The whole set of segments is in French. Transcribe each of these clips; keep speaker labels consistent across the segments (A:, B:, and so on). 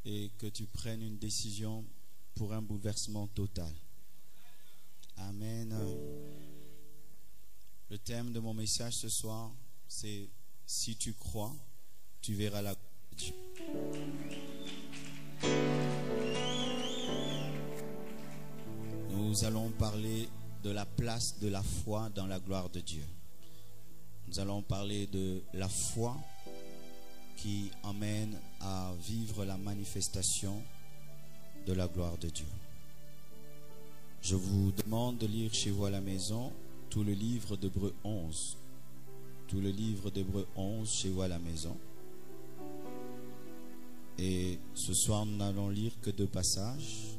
A: et que tu prennes une décision pour un bouleversement total. Amen. Le thème de mon message ce soir, c'est « Si tu crois, tu verras la gloire de Dieu ». Nous allons parler de la place de la foi dans la gloire de Dieu. Nous allons parler de la foi qui emmène à vivre la manifestation de la gloire de Dieu. Je vous demande de lire chez vous à la maison tout le livre d'Hébreux 11. Tout le livre d'Hébreux 11 chez vous à la maison. Et ce soir, nous n'allons lire que 2 passages.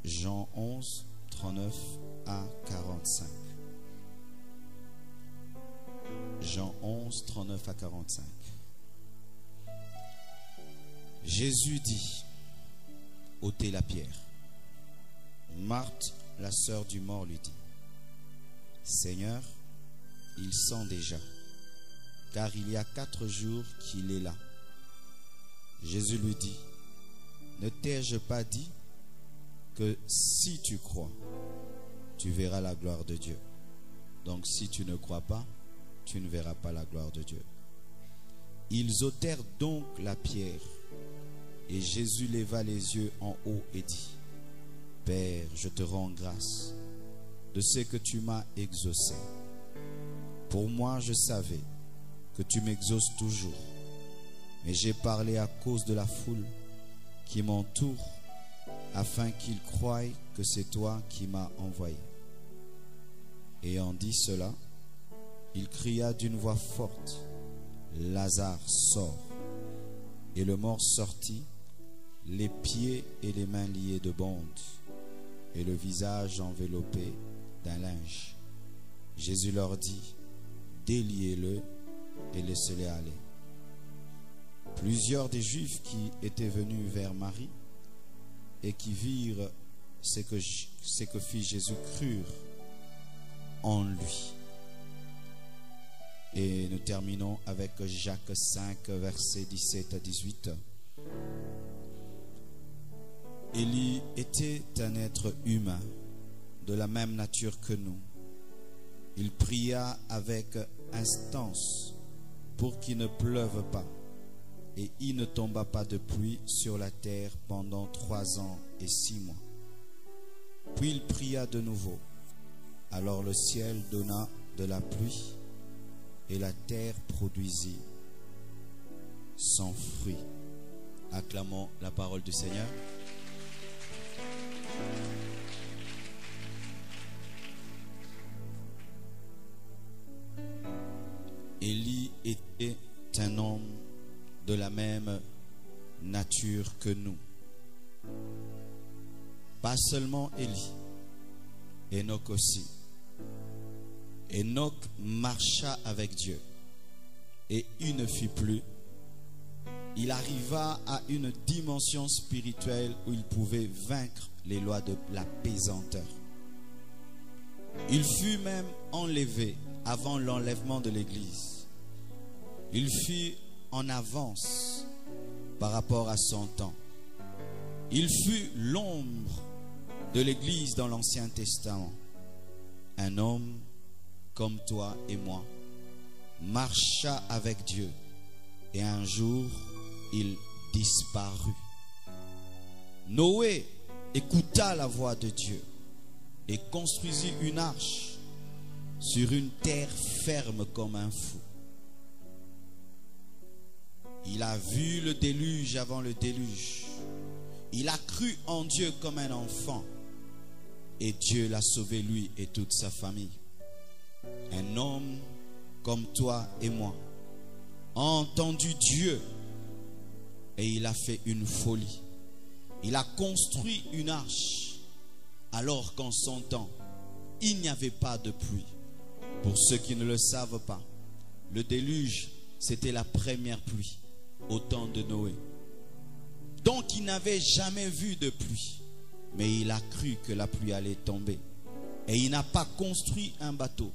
A: Jean 11, 39 à 45. Jean 11, 39 à 45. Jésus dit, ôtez la pierre. Marthe, la sœur du mort, lui dit, Seigneur, il sent déjà, car il y a 4 jours qu'il est là. Jésus lui dit, ne t'ai-je pas dit que si tu crois, tu verras la gloire de Dieu. Donc si tu ne crois pas, tu ne verras pas la gloire de Dieu. Ils ôtèrent donc la pierre, et Jésus leva les yeux en haut et dit, Père, je te rends grâce de ce que tu m'as exaucé. Pour moi, je savais que tu m'exauces toujours, mais j'ai parlé à cause de la foule qui m'entoure, afin qu'ils croient que c'est toi qui m'as envoyé. Ayant dit cela, il cria d'une voix forte, Lazare, sort. Et le mort sortit, les pieds et les mains liés de bandes, et le visage enveloppé d'un linge. Jésus leur dit, déliez-le et laissez-le aller. Plusieurs des Juifs qui étaient venus vers Marie et qui virent ce que fit Jésus crurent en lui. Et nous terminons avec Jacques 5, versets 17 à 18. Élie était un être humain de la même nature que nous. Il pria avec instance pour qu'il ne pleuve pas, et il ne tomba pas de pluie sur la terre pendant 3 ans et 6 mois. Puis il pria de nouveau. Alors le ciel donna de la pluie, et la terre produisit son fruit. Acclamons la parole du Seigneur. Élie était un homme de la même nature que nous. Pas seulement Élie, Enoch aussi. Enoch marcha avec Dieu et il ne fit plus. Il arriva à une dimension spirituelle où il pouvait vaincre les lois de la pesanteur. Il fut même enlevé avant l'enlèvement de l'Église. Il fut en avance par rapport à son temps. Il fut l'ombre de l'Église dans l'Ancien Testament. Un homme comme toi et moi marcha avec Dieu et un jour il disparut. Noé écouta la voix de Dieu et construisit une arche sur une terre ferme comme un fou. Il a vu le déluge avant le déluge. Il a cru en Dieu comme un enfant et Dieu l'a sauvé lui et toute sa famille. Un homme comme toi et moi a entendu Dieu et il a fait une folie. Il a construit une arche alors qu'en son temps, il n'y avait pas de pluie. Pour ceux qui ne le savent pas, le déluge, c'était la première pluie au temps de Noé. Donc il n'avait jamais vu de pluie, mais il a cru que la pluie allait tomber. Et il n'a pas construit un bateau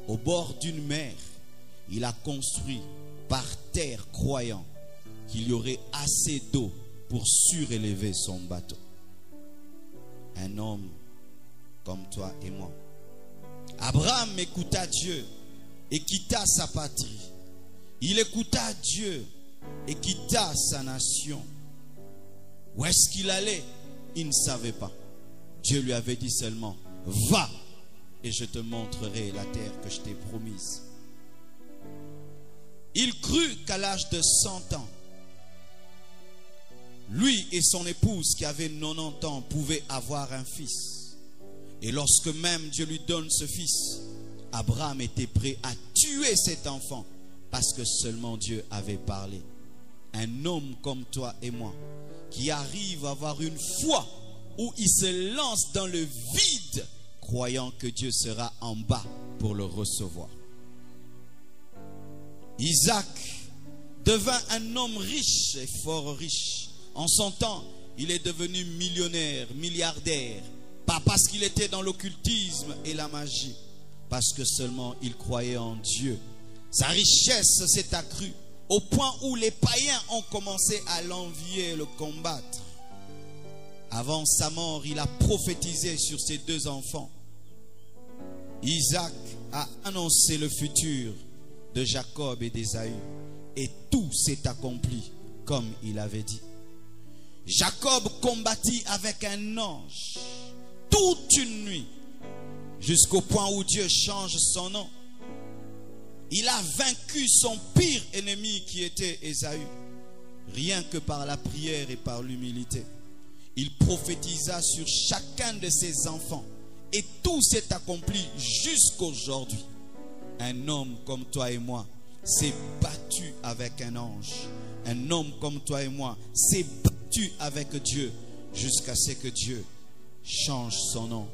A: au bord d'une mer. Il a construit par terre, croyant qu'il y aurait assez d'eau pour surélever son bateau. Un homme comme toi et moi. Abraham écouta Dieu et quitta sa patrie. Il écouta Dieu et quitta sa nation. Où est-ce qu'il allait? Il ne savait pas. Dieu lui avait dit seulement, va et je te montrerai la terre que je t'ai promise. Il crut qu'à l'âge de 100 ans, lui et son épouse qui avait 90 ans pouvaient avoir un fils. Et lorsque même Dieu lui donne ce fils, Abraham était prêt à tuer cet enfant parce que seulement Dieu avait parlé. Un homme comme toi et moi qui arrive à avoir une foi où il se lance dans le vide croyant que Dieu sera en bas pour le recevoir. Isaac devint un homme riche et fort riche. En son temps, il est devenu millionnaire, milliardaire. Pas parce qu'il était dans l'occultisme et la magie, parce que seulement il croyait en Dieu. Sa richesse s'est accrue au point où les païens ont commencé à l'envier et le combattre. Avant sa mort, il a prophétisé sur ses 2 enfants. Isaac a annoncé le futur de Jacob et d'Ésaü. Et tout s'est accompli comme il avait dit. Jacob combattit avec un ange toute une nuit, jusqu'au point où Dieu change son nom. Il a vaincu son pire ennemi qui était Ésaü, rien que par la prière et par l'humilité. Il prophétisa sur chacun de ses enfants et tout s'est accompli jusqu'aujourd'hui. Un homme comme toi et moi s'est battu avec un ange. Un homme comme toi et moi s'est battu avec Dieu jusqu'à ce que Dieu change son nom.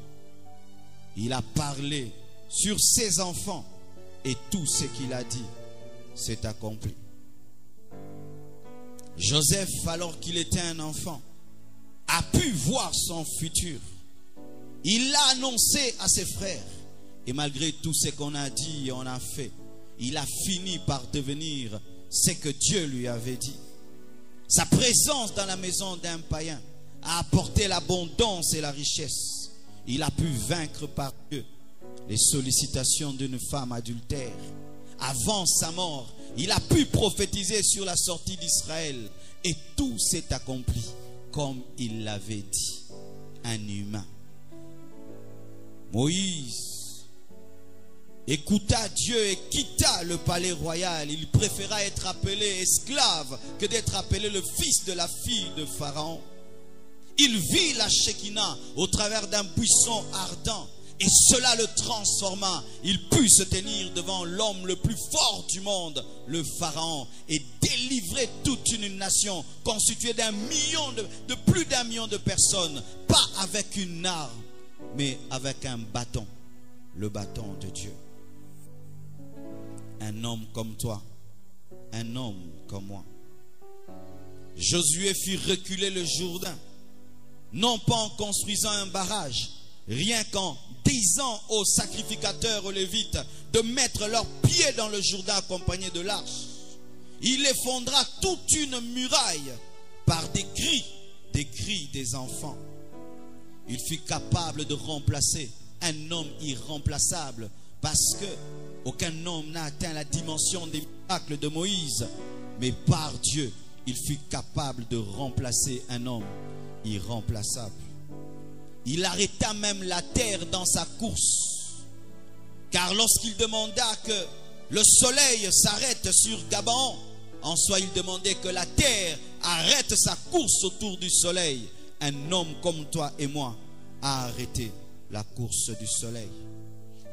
A: Il a parlé sur ses enfants et tout ce qu'il a dit s'est accompli. Joseph, alors qu'il était un enfant, a pu voir son futur. Il l'a annoncé à ses frères. Et malgré tout ce qu'on a dit et on a fait, il a fini par devenir ce que Dieu lui avait dit. Sa présence dans la maison d'un païen a apporté l'abondance et la richesse. Il a pu vaincre par Dieu les sollicitations d'une femme adultère. Avant sa mort, il a pu prophétiser sur la sortie d'Israël. Et tout s'est accompli comme il l'avait dit. Un humain. Moïse écouta Dieu et quitta le palais royal. Il préféra être appelé esclave que d'être appelé le fils de la fille de Pharaon. Il vit la Shekinah au travers d'un buisson ardent et cela le transforma. Il put se tenir devant l'homme le plus fort du monde, le Pharaon, et délivrer toute une nation constituée de plus d'1 million de personnes, pas avec une arme, mais avec un bâton, le bâton de Dieu. Un homme comme toi, un homme comme moi. Josué fit reculer le Jourdain, non pas en construisant un barrage, rien qu'en disant aux sacrificateurs, aux Lévites, de mettre leurs pieds dans le Jourdain accompagné de l'arche. Il effondra toute une muraille par des cris des enfants. Il fut capable de remplacer un homme irremplaçable parce que aucun homme n'a atteint la dimension des miracles de Moïse. Mais par Dieu, il fut capable de remplacer un homme irremplaçable. Il arrêta même la terre dans sa course. Car lorsqu'il demanda que le soleil s'arrête sur Gabaon, en soi il demandait que la terre arrête sa course autour du soleil. Un homme comme toi et moi a arrêté la course du soleil.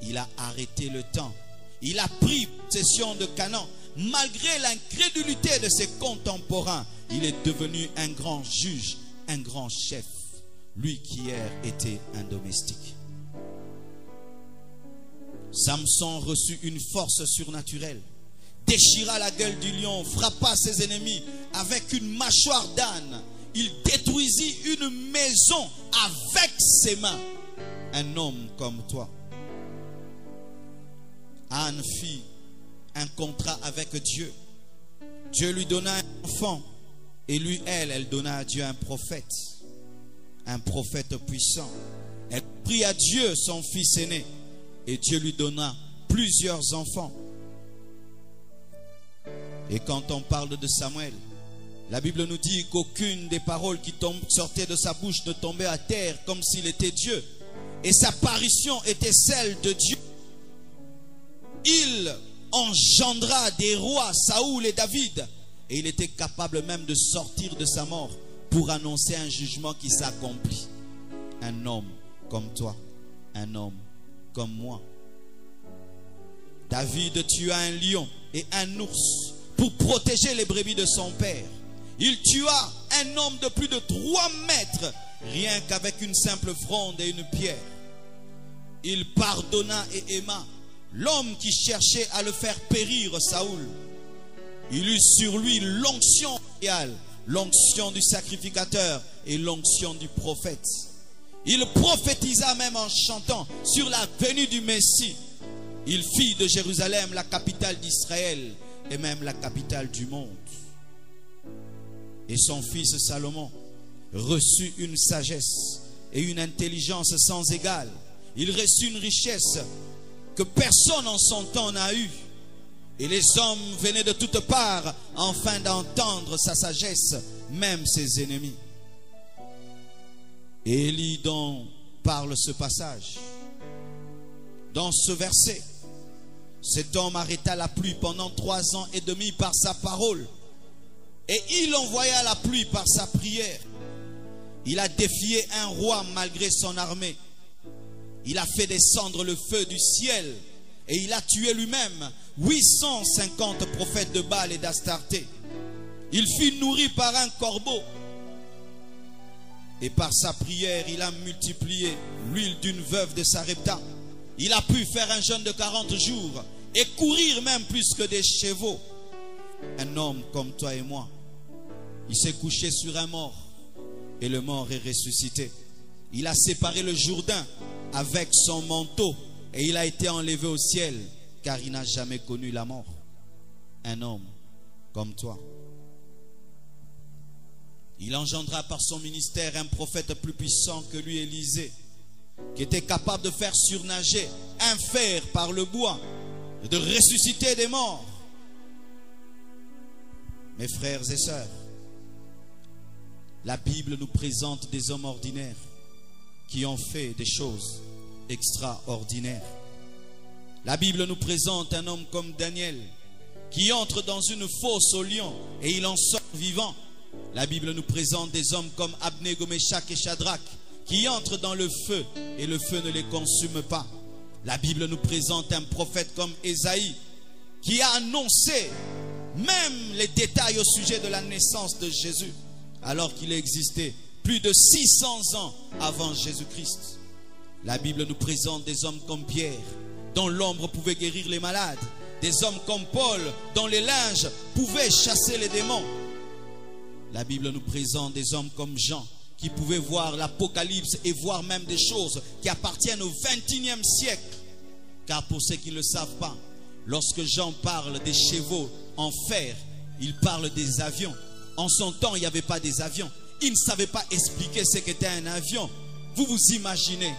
A: Il a arrêté le temps. Il a pris possession de Canaan. Malgré l'incrédulité de ses contemporains, il est devenu un grand juge, un grand chef. Lui qui hier était un domestique. Samson reçut une force surnaturelle, déchira la gueule du lion, frappa ses ennemis avec une mâchoire d'âne. Il détruisit une maison avec ses mains. Un homme comme toi. Anne fit un contrat avec Dieu. Dieu lui donna un enfant Et lui, elle donna à Dieu un prophète puissant. Elle prit à Dieu son fils aîné, et Dieu lui donna plusieurs enfants. Et quand on parle de Samuel, la Bible nous dit qu'aucune des paroles qui sortaient de sa bouche ne tombait à terre comme s'il était Dieu. Et sa parution était celle de Dieu. Il engendra des rois, Saoul et David. Et il était capable même de sortir de sa mort pour annoncer un jugement qui s'accomplit. Un homme comme toi, un homme comme moi. David tua un lion et un ours pour protéger les brebis de son père. Il tua un homme de plus de 3 mètres, rien qu'avec une simple fronde et une pierre. Il pardonna et aima l'homme qui cherchait à le faire périr, Saoul. Il eut sur lui l'onction royale, l'onction du sacrificateur et l'onction du prophète. Il prophétisa même en chantant sur la venue du Messie. Il fit de Jérusalem la capitale d'Israël et même la capitale du monde. Et son fils Salomon reçut une sagesse et une intelligence sans égale. Il reçut une richesse que personne en son temps n'a eue. Et les hommes venaient de toutes parts afin d'entendre sa sagesse, même ses ennemis. Et Élie dont parle ce passage. Dans ce verset, cet homme arrêta la pluie pendant 3 ans et demi par sa parole. Et il envoya la pluie par sa prière. Il a défié un roi malgré son armée. Il a fait descendre le feu du ciel. Et il a tué lui-même 850 prophètes de Baal et d'Astarté. Il fut nourri par un corbeau. Et par sa prière, il a multiplié l'huile d'une veuve de Sarepta. Il a pu faire un jeûne de 40 jours et courir même plus que des chevaux. Un homme comme toi et moi, il s'est couché sur un mort et le mort est ressuscité. Il a séparé le Jourdain avec son manteau et il a été enlevé au ciel car il n'a jamais connu la mort. Un homme comme toi. Il engendra par son ministère un prophète plus puissant que lui, Élisée, qui était capable de faire surnager un fer par le bois et de ressusciter des morts. Mes frères et sœurs, la Bible nous présente des hommes ordinaires qui ont fait des choses extraordinaires. La Bible nous présente un homme comme Daniel qui entre dans une fosse au lion et il en sort vivant. La Bible nous présente des hommes comme Abnego, Méshach et Shadrach qui entrent dans le feu et le feu ne les consume pas. La Bible nous présente un prophète comme Ésaïe qui a annoncé même les détails au sujet de la naissance de Jésus alors qu'il existait plus de 600 ans avant Jésus-Christ. La Bible nous présente des hommes comme Pierre dont l'ombre pouvait guérir les malades, des hommes comme Paul dont les linges pouvaient chasser les démons. La Bible nous présente des hommes comme Jean qui pouvaient voir l'Apocalypse et voir même des choses qui appartiennent au XXIe siècle. Car pour ceux qui ne le savent pas, lorsque Jean parle des chevaux en fer, il parle des avions. En son temps, il n'y avait pas des avions. Il ne savait pas expliquer ce qu'était un avion. Vous vous imaginez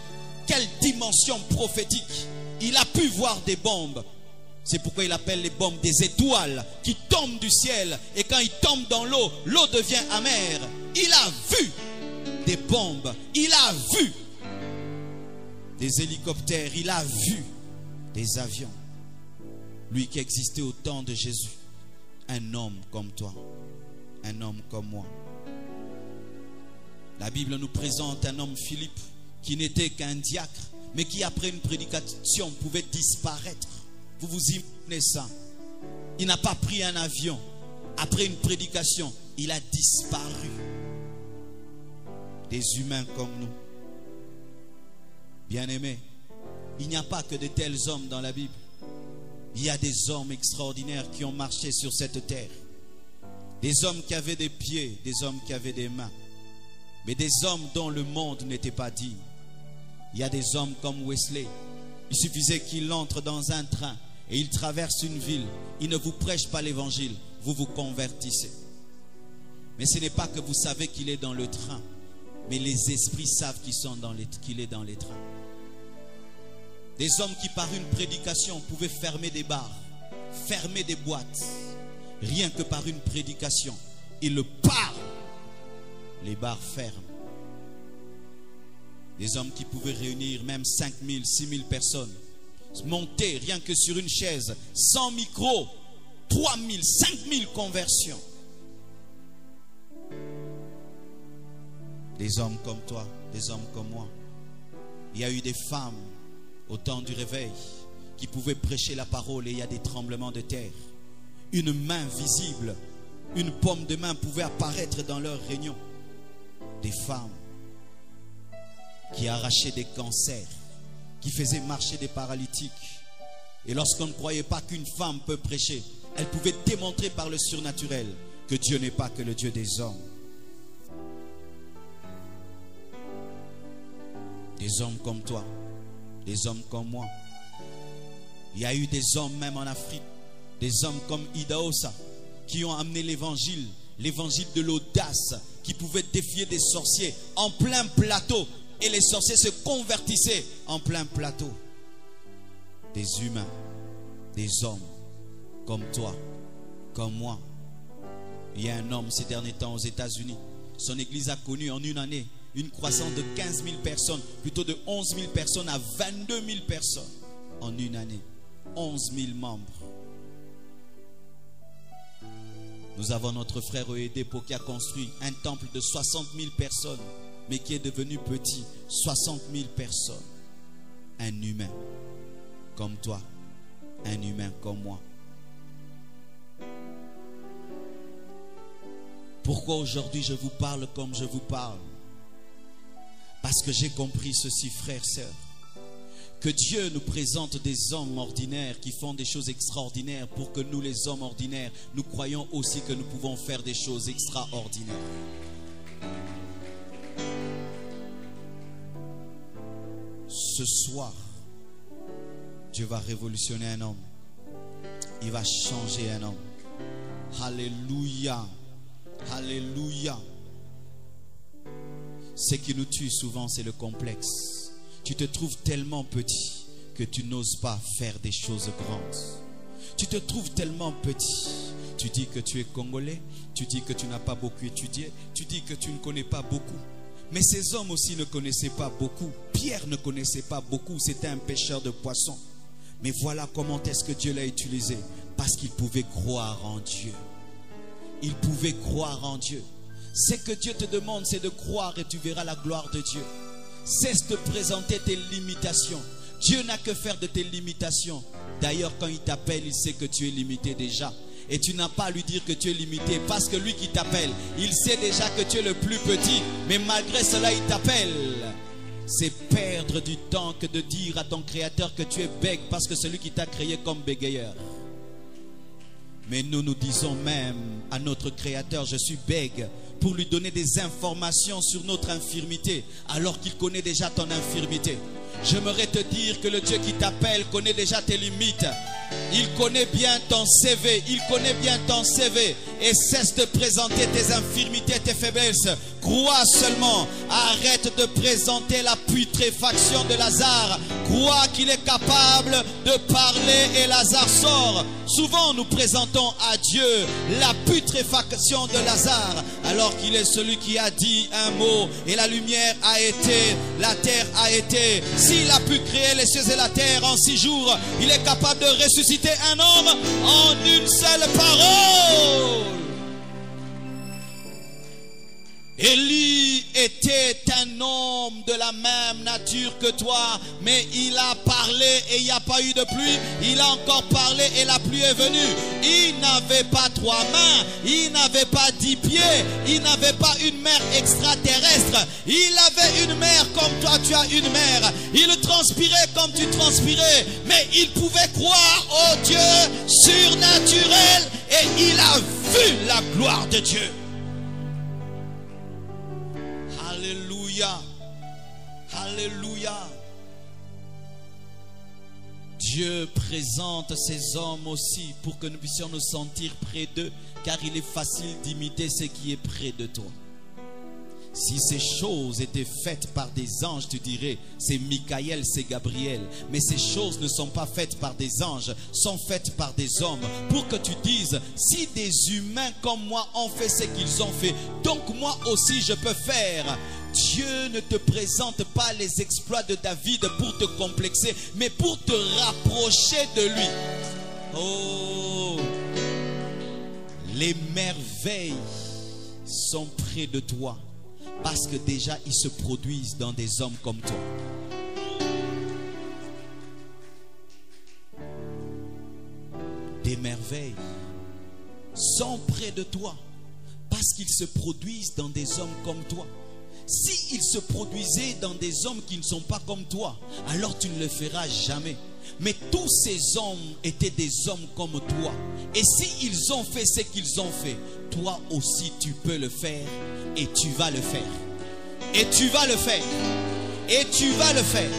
A: quelle dimension prophétique. Il a pu voir des bombes. C'est pourquoi il appelle les bombes des étoiles qui tombent du ciel. Et quand ils tombent dans l'eau, l'eau devient amère. Il a vu des bombes. Il a vu des hélicoptères. Il a vu des avions. Lui qui existait au temps de Jésus. Un homme comme toi. Un homme comme moi. La Bible nous présente un homme, Philippe, qui n'était qu'un diacre, mais qui après une prédication pouvait disparaître. Vous vous imaginez ça? Il n'a pas pris un avion. Après une prédication, il a disparu. Des humains comme nous. Bien-aimés, il n'y a pas que de tels hommes dans la Bible. Il y a des hommes extraordinaires qui ont marché sur cette terre. Des hommes qui avaient des pieds, des hommes qui avaient des mains. Mais des hommes dont le monde n'était pas digne. Il y a des hommes comme Wesley. Il suffisait qu'il entre dans un train et il traverse une ville. Il ne vous prêche pas l'évangile, vous vous convertissez. Mais ce n'est pas que vous savez qu'il est dans le train, mais les esprits savent qu'il est dans les trains. Des hommes qui par une prédication pouvaient fermer des bars, fermer des boîtes. Rien que par une prédication, ils le parlent. Les bars ferment. Des hommes qui pouvaient réunir même 5 000, 6 000 personnes. Monter rien que sur une chaise, sans micro, 3 000, 5 000 conversions. Des hommes comme toi, des hommes comme moi. Il y a eu des femmes au temps du réveil qui pouvaient prêcher la parole et il y a des tremblements de terre. Une main visible, une paume de main pouvait apparaître dans leur réunion. Des femmes qui arrachaient des cancers, qui faisaient marcher des paralytiques. Et lorsqu'on ne croyait pas qu'une femme peut prêcher, elle pouvait démontrer par le surnaturel que Dieu n'est pas que le Dieu des hommes. Des hommes comme toi, des hommes comme moi. Il y a eu des hommes même en Afrique, des hommes comme Idaosa, qui ont amené l'évangile de l'audace, qui pouvaient défier des sorciers en plein plateau. Et les sorciers se convertissaient en plein plateau. Des humains, des hommes comme toi, comme moi. Il y a un homme ces derniers temps aux États-Unis. Son église a connu en une année une croissance de 15 000 personnes, plutôt de 11 000 personnes à 22 000 personnes en une année. 11 000 membres. Nous avons notre frère Oedepo qui a construit un temple de 60 000 personnes, mais qui est devenu petit. 60 000 personnes. Un humain comme toi, un humain comme moi. Pourquoi aujourd'hui je vous parle comme je vous parle? Parce que j'ai compris ceci, frères, sœurs, que Dieu nous présente des hommes ordinaires qui font des choses extraordinaires pour que nous, les hommes ordinaires, nous croyons aussi que nous pouvons faire des choses extraordinaires. Ce soir, Dieu va révolutionner un homme. Il va changer un homme. Alléluia. Alléluia. Ce qui nous tue souvent, c'est le complexe. Tu te trouves tellement petit que tu n'oses pas faire des choses grandes. Tu te trouves tellement petit. Tu dis que tu es congolais. Tu dis que tu n'as pas beaucoup étudié. Tu dis que tu ne connais pas beaucoup. Mais ces hommes aussi ne connaissaient pas beaucoup. Pierre ne connaissait pas beaucoup. C'était un pêcheur de poissons. Mais voilà comment est-ce que Dieu l'a utilisé. Parce qu'il pouvait croire en Dieu. Il pouvait croire en Dieu. Ce que Dieu te demande, c'est de croire et tu verras la gloire de Dieu. Cesse de présenter tes limitations. Dieu n'a que faire de tes limitations. D'ailleurs, quand il t'appelle, il sait que tu es limité déjà. Et tu n'as pas à lui dire que tu es limité, parce que lui qui t'appelle, il sait déjà que tu es le plus petit. Mais malgré cela, il t'appelle. C'est perdre du temps que de dire à ton créateur que tu es bègue, parce que celui qui t'a créé comme bégayeur. Mais nous disons même à notre créateur, je suis bègue, pour lui donner des informations sur notre infirmité, alors qu'il connaît déjà ton infirmité. J'aimerais te dire que le Dieu qui t'appelle connaît déjà tes limites. Il connaît bien ton CV. Il connaît bien ton CV. Et cesse de présenter tes infirmités, tes faiblesses. Crois seulement. Arrête de présenter la putréfaction de Lazare. Crois qu'il est capable de parler et Lazare sort. Souvent nous présentons à Dieu la putréfaction de Lazare, alors qu'il est celui qui a dit un mot et la lumière a été, la terre a été. S'il a pu créer les cieux et la terre en 6 jours, il est capable de ressusciter un homme en une seule parole. Élie était un homme de la même nature que toi, mais il a parlé et il n'y a pas eu de pluie. Il a encore parlé et la pluie est venue. Il n'avait pas 3 mains, il n'avait pas 10 pieds, il n'avait pas une mer extraterrestre. Il avait une mer comme toi tu as une mer. Il transpirait comme tu transpirais, mais il pouvait croire au Dieu surnaturel et il a vu la gloire de Dieu. Alléluia. Alléluia.
B: Dieu présente ces hommes aussi pour que nous puissions nous sentir près d'eux, car il est facile d'imiter ce qui est près de toi. Si ces choses étaient faites par des anges, tu dirais, c'est Michael, c'est Gabriel. Mais ces choses ne sont pas faites par des anges, sont faites par des hommes. Pour que tu dises, si des humains comme moi ont fait ce qu'ils ont fait, donc moi aussi je peux faire. Dieu ne te présente pas les exploits de David pour te complexer, mais pour te rapprocher de lui. Oh, les merveilles sont près de toi. Parce que déjà ils se produisent dans des hommes comme toi. Des merveilles sont près de toi. Parce qu'ils se produisent dans des hommes comme toi. S'ils se produisaient dans des hommes qui ne sont pas comme toi, alors tu ne le feras jamais. Mais tous ces hommes étaient des hommes comme toi. Et s'ils ont fait ce qu'ils ont fait, toi aussi tu peux le faire. Et tu vas le faire. Et tu vas le faire. Et tu vas le faire.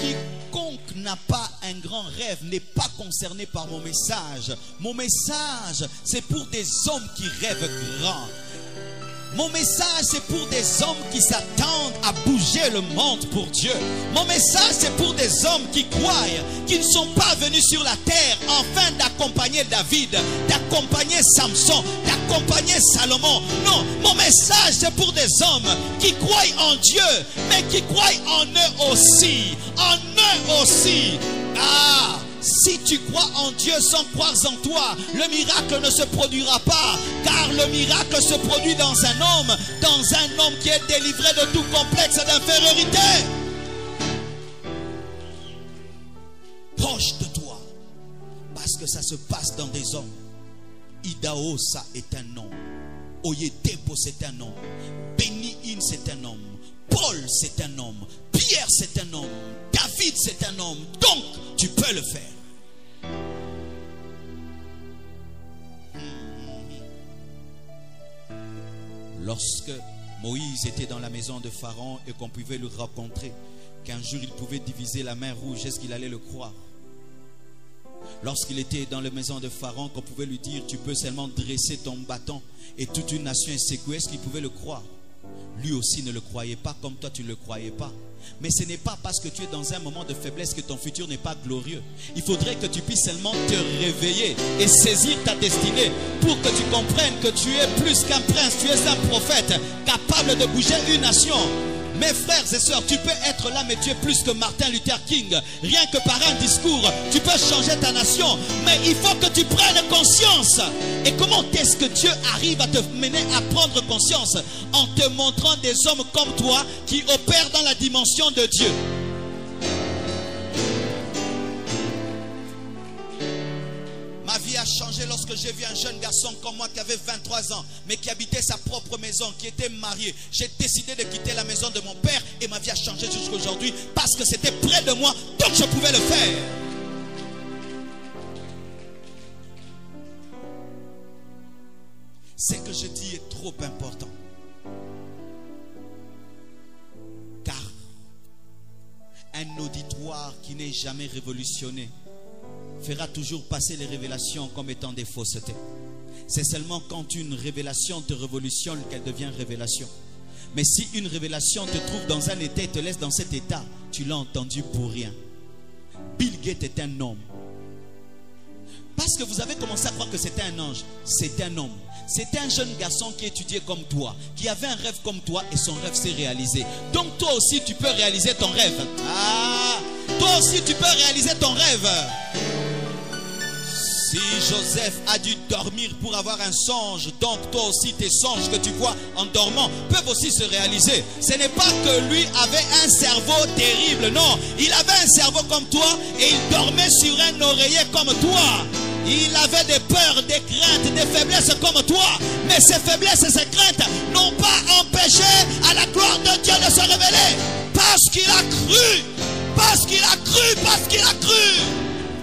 B: Quiconque n'a pas un grand rêve n'est pas concerné par mon message. Mon message, c'est pour des hommes qui rêvent grand. Mon message, c'est pour des hommes qui s'attendent à bouger le monde pour Dieu. Mon message, c'est pour des hommes qui croient, qui ne sont pas venus sur la terre afin d'accompagner David, d'accompagner Samson, d'accompagner Salomon. Non, mon message, c'est pour des hommes qui croient en Dieu, mais qui croient en eux aussi. En eux aussi. Ah! Si tu crois en Dieu sans croire en toi, le miracle ne se produira pas. Car le miracle se produit dans un homme qui est délivré de tout complexe d'infériorité. Proche de toi. Parce que ça se passe dans des hommes. Idaosa est un homme. Oyedepo c'est un homme. Béni-In c'est un homme. Paul c'est un homme. Pierre c'est un homme. David c'est un homme. Donc tu peux le faire. Lorsque Moïse était dans la maison de Pharaon et qu'on pouvait le rencontrer, qu'un jour il pouvait diviser la mer rouge, est-ce qu'il allait le croire? Lorsqu'il était dans la maison de Pharaon, qu'on pouvait lui dire, tu peux seulement dresser ton bâton et toute une nation est secouée, est-ce qu'il pouvait le croire? Lui aussi ne le croyait pas comme toi tu ne le croyais pas. Mais ce n'est pas parce que tu es dans un moment de faiblesse que ton futur n'est pas glorieux. Il faudrait que tu puisses seulement te réveiller et saisir ta destinée pour que tu comprennes que tu es plus qu'un prince, tu es un prophète capable de bouger une nation. Mes frères et sœurs, tu peux être là, mais tu es plus que Martin Luther King. Rien que par un discours, tu peux changer ta nation. Mais il faut que tu prennes conscience. Et comment est-ce que Dieu arrive à te mener à prendre conscience? En te montrant des hommes comme toi qui opèrent dans la dimension de Dieu. Ma vie a changé lorsque j'ai vu un jeune garçon comme moi qui avait 23 ans, mais qui habitait sa propre maison, qui était marié. J'ai décidé de quitter la maison de mon père et ma vie a changé jusqu'à aujourd'hui parce que c'était près de moi, donc je pouvais le faire. Ce que je dis est trop important. Car un auditoire qui n'est jamais révolutionné fera toujours passer les révélations comme étant des faussetés. C'est seulement quand une révélation te révolutionne qu'elle devient révélation. Mais si une révélation te trouve dans un état et te laisse dans cet état, tu l'as entendu pour rien. Bill Gates est un homme. Parce que vous avez commencé à croire que c'était un ange. C'est un homme. C'était un jeune garçon qui étudiait comme toi, qui avait un rêve comme toi et son rêve s'est réalisé. Donc toi aussi tu peux réaliser ton rêve. Ah, toi aussi tu peux réaliser ton rêve. Si Joseph a dû dormir pour avoir un songe, donc toi aussi tes songes que tu vois en dormant peuvent aussi se réaliser. Ce n'est pas que lui avait un cerveau terrible, non. Il avait un cerveau comme toi et il dormait sur un oreiller comme toi. Il avait des peurs, des craintes, des faiblesses comme toi. Mais ces faiblesses et ces craintes n'ont pas empêché à la gloire de Dieu de se révéler. Parce qu'il a cru. Parce qu'il a cru. Parce qu'il a cru.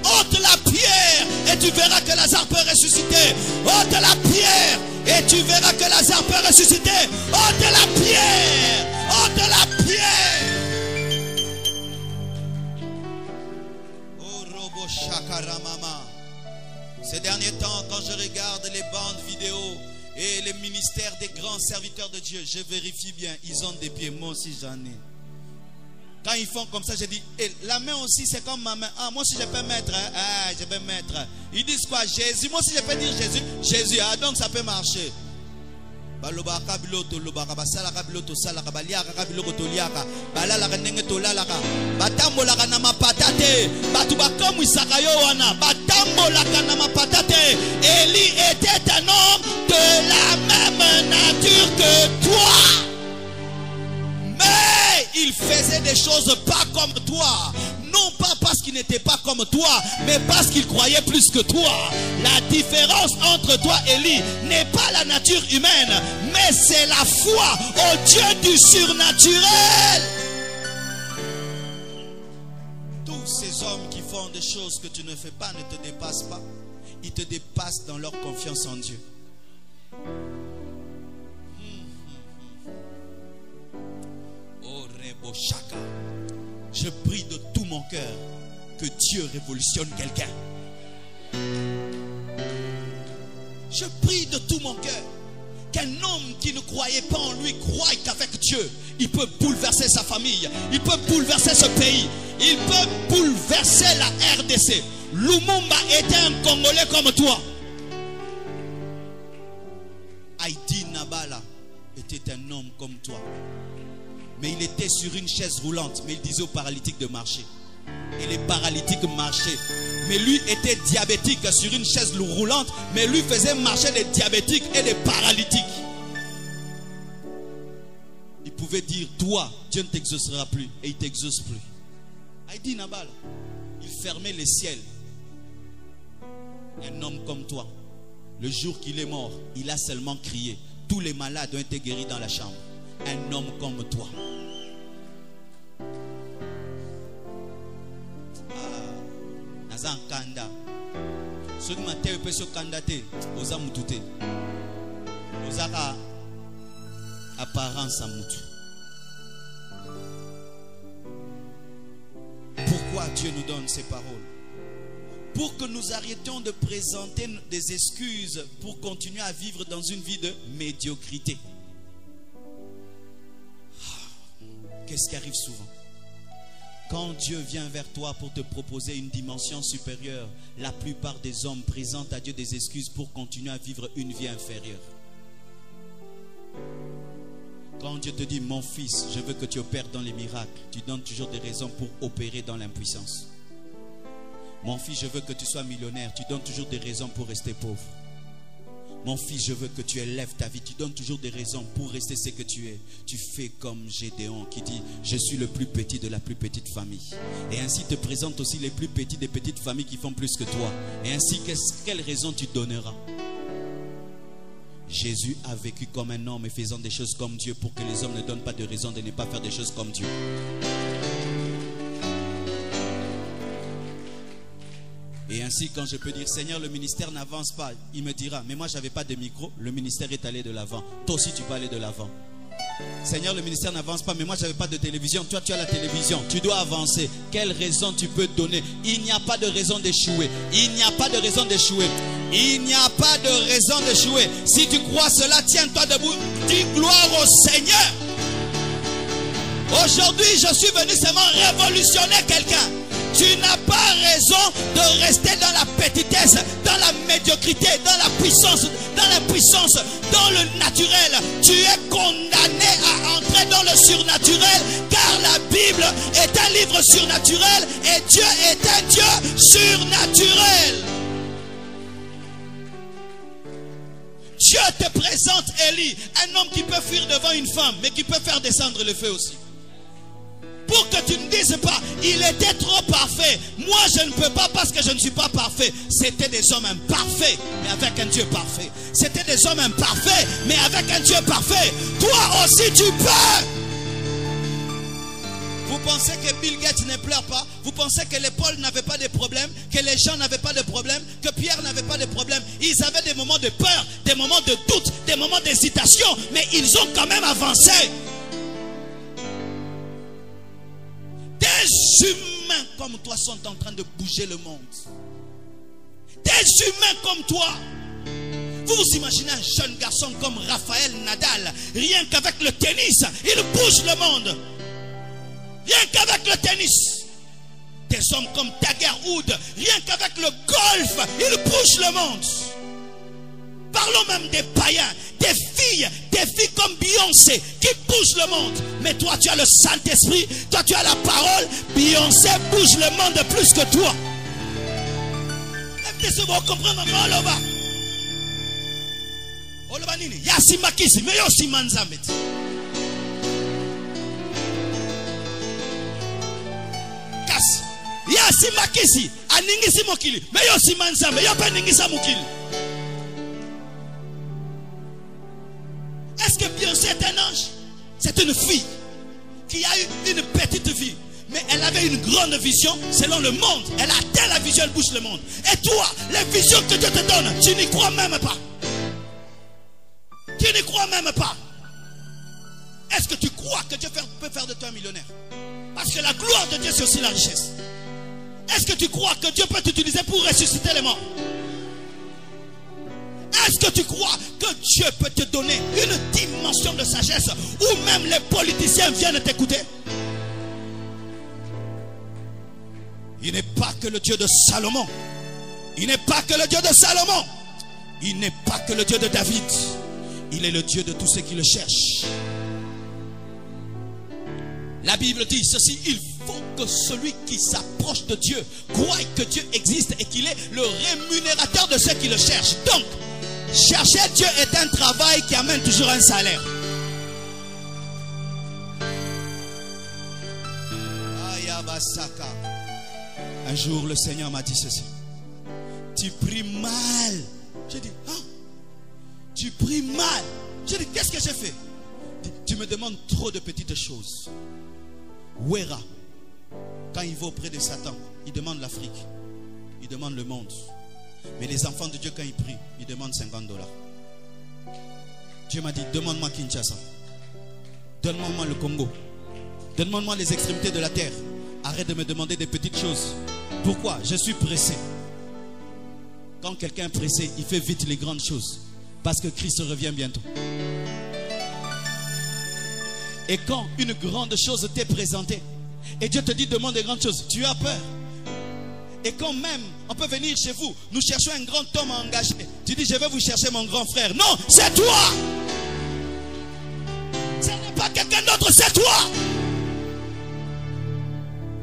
B: Ôte la pierre et tu verras que Lazare peut ressusciter. Ôte la pierre et tu verras que Lazare peut ressusciter. Ôte la pierre. Ôte la pierre. quand je regarde les bandes vidéo et les ministères des grands serviteurs de Dieu, je vérifie bien, ils ont des pieds, moi aussi j'en ai. Quand ils font comme ça, je dis, et la main aussi c'est comme ma main. Ah, moi aussi je peux mettre, je peux mettre. Ils disent quoi? Jésus, moi aussi je peux dire Jésus. Jésus, ah donc ça peut marcher. Balobaka biloto lobaka basalaka biloto salaka baliaka biloko toliaka balalaka ndenge tolalaka batambolaka na mapata te batu bakomwisaka yo wana batambolaka na mapata te. Élie était un homme de la même nature que toi, mais il faisait des choses pas comme toi. Non pas parce qu'il n'était pas comme toi, mais parce qu'il croyait plus que toi. La différence entre toi et Élie n'est pas la nature humaine, mais c'est la foi au Dieu du surnaturel. Tous ces hommes qui font des choses que tu ne fais pas ne te dépassent pas. Ils te dépassent dans leur confiance en Dieu. Oh Rebo Shaka. Je prie de tout mon cœur que Dieu révolutionne quelqu'un. Je prie de tout mon cœur qu'un homme qui ne croyait pas en lui croie qu'avec Dieu, il peut bouleverser sa famille, il peut bouleverser ce pays, il peut bouleverser la RDC. Lumumba était un Congolais comme toi. Haïti Nabala était un homme comme toi. Mais il était sur une chaise roulante, mais il disait aux paralytiques de marcher. Et les paralytiques marchaient. Mais lui était diabétique sur une chaise roulante, mais lui faisait marcher les diabétiques et les paralytiques. Il pouvait dire, toi, Dieu ne t'exaucera plus, et il ne t'exauce plus. Haïti Nabal, il fermait les ciels. Un homme comme toi, le jour qu'il est mort, il a seulement crié. Tous les malades ont été guéris dans la chambre. Un homme comme toi. Nazan kanda. Ce qui m'a fait pe so kanda te, oza mutu te. Oza ka apparence à mutu. Pourquoi Dieu nous donne ces paroles? Pour que nous arrêtions de présenter des excuses pour continuer à vivre dans une vie de médiocrité. Qu'est-ce qui arrive souvent? Quand Dieu vient vers toi pour te proposer une dimension supérieure, la plupart des hommes présentent à Dieu des excuses pour continuer à vivre une vie inférieure. Quand Dieu te dit, mon fils, je veux que tu opères dans les miracles, tu donnes toujours des raisons pour opérer dans l'impuissance. Mon fils, je veux que tu sois millionnaire, tu donnes toujours des raisons pour rester pauvre. Mon fils, je veux que tu élèves ta vie. Tu donnes toujours des raisons pour rester ce que tu es. Tu fais comme Gédéon qui dit, je suis le plus petit de la plus petite famille. Et ainsi te présente aussi les plus petits des petites familles qui font plus que toi. Et ainsi, quelle raison tu donneras? Jésus a vécu comme un homme et faisant des choses comme Dieu pour que les hommes ne donnent pas de raison de ne pas faire des choses comme Dieu. Et ainsi, quand je peux dire, Seigneur, le ministère n'avance pas, il me dira, mais moi, je n'avais pas de micro, le ministère est allé de l'avant. Toi aussi, tu peux aller de l'avant. Seigneur, le ministère n'avance pas, mais moi, je n'avais pas de télévision. Toi, tu as la télévision, tu dois avancer. Quelle raison tu peux donner? Il n'y a pas de raison d'échouer. Il n'y a pas de raison d'échouer. Il n'y a pas de raison d'échouer. Si tu crois cela, tiens-toi debout. Dis gloire au Seigneur. Aujourd'hui, je suis venu seulement révolutionner quelqu'un. Tu n'as pas raison de rester dans la petitesse, dans la médiocrité, dans la puissance, dans l'impuissance, dans le naturel. Tu es condamné à entrer dans le surnaturel, car la Bible est un livre surnaturel et Dieu est un Dieu surnaturel. Dieu te présente Élie, un homme qui peut fuir devant une femme, mais qui peut faire descendre le feu aussi. Pour que tu ne dises pas, il était trop parfait. Moi, je ne peux pas parce que je ne suis pas parfait. C'était des hommes imparfaits, mais avec un Dieu parfait. C'était des hommes imparfaits, mais avec un Dieu parfait. Toi aussi, tu peux. Vous pensez que Bill Gates ne pleure pas? Vous pensez que les Paul n'avaient pas de problème? Que les Jean n'avaient pas de problème? Que Pierre n'avait pas de problème? Ils avaient des moments de peur, des moments de doute, des moments d'hésitation, mais ils ont quand même avancé. Des humains comme toi sont en train de bouger le monde. Des humains comme toi Vous vous imaginez un jeune garçon comme Raphaël Nadal, rien qu'avec le tennis, il bouge le monde. Rien qu'avec le tennis. Des hommes comme Tiger Woods, rien qu'avec le golf, ils bougent le monde. Parlons même des païens, des filles comme Beyoncé qui bougent le monde. Mais toi tu as le Saint-Esprit, toi tu as la parole. Beyoncé bouge le monde plus que toi. Est-ce que vous comprenez encore là-bas? Olobanini, yasimakisi, mais aussi manzambet. Kasi, yasimakisi, aningisi mokili, mais aussi manzambet, yopa ningisa mokili. Est-ce que Beyoncé est un ange? C'est une fille qui a eu une petite vie, mais elle avait une grande vision selon le monde. Elle a atteint la vision, elle bouge le monde. Et toi, les visions que Dieu te donne, tu n'y crois même pas. Tu n'y crois même pas. Est-ce que tu crois que Dieu peut faire de toi un millionnaire? Parce que la gloire de Dieu, c'est aussi la richesse. Est-ce que tu crois que Dieu peut t'utiliser pour ressusciter les morts? Est-ce que tu crois que Dieu peut te donner une dimension de sagesse où même les politiciens viennent t'écouter? Il n'est pas que le Dieu de Salomon. Il n'est pas que le Dieu de Salomon. Il n'est pas que le Dieu de David. Il est le Dieu de tous ceux qui le cherchent. La Bible dit ceci: il faut que celui qui s'approche de Dieu croie que Dieu existe et qu'il est le rémunérateur de ceux qui le cherchent. Donc, chercher Dieu est un travail qui amène toujours un salaire. Un jour, le Seigneur m'a dit ceci: tu pries mal. J'ai dit, ah, tu pries mal. J'ai dit, qu'est-ce que j'ai fait? Tu me demandes trop de petites choses. Ouéra, quand il va auprès de Satan, il demande l'Afrique, il demande le monde. Mais les enfants de Dieu, quand ils prient, ils demandent $50. Dieu m'a dit, demande-moi Kinshasa, donne-moi le Congo, donne-moi les extrémités de la terre. Arrête de me demander des petites choses. Pourquoi? Je suis pressé. Quand quelqu'un est pressé, il fait vite les grandes choses, parce que Christ revient bientôt. Et quand une grande chose t'est présentée et Dieu te dit demande des grandes choses, tu as peur. Et quand même on peut venir chez vous, nous cherchons un grand homme engagé, tu dis je vais vous chercher mon grand frère. Non, c'est toi. Ce n'est pas quelqu'un d'autre, c'est toi.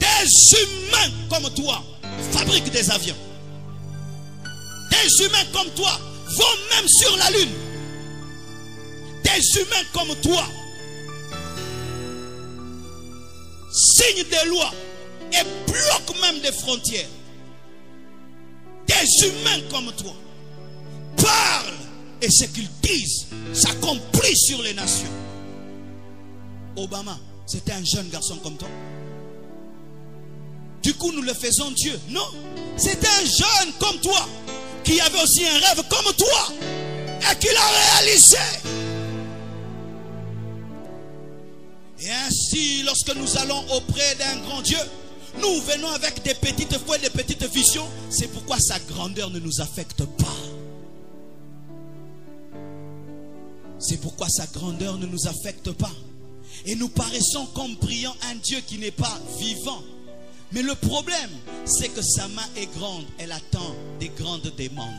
B: Des humains comme toi fabriquent des avions. Des humains comme toi vont même sur la lune. Des humains comme toi signent des lois et bloquent même des frontières. Des humains comme toi parlent et ce qu'ils disent s'accomplit sur les nations. Obama, c'était un jeune garçon comme toi. Du coup, nous le faisons Dieu. Non, c'était un jeune comme toi qui avait aussi un rêve comme toi et qui l'a réalisé. Et ainsi, lorsque nous allons auprès d'un grand Dieu, nous venons avec des petites foi et des petites visions. C'est pourquoi sa grandeur ne nous affecte pas. C'est pourquoi sa grandeur ne nous affecte pas. Et nous paraissons comme priant un Dieu qui n'est pas vivant. Mais le problème, c'est que sa main est grande. Elle attend des grandes demandes.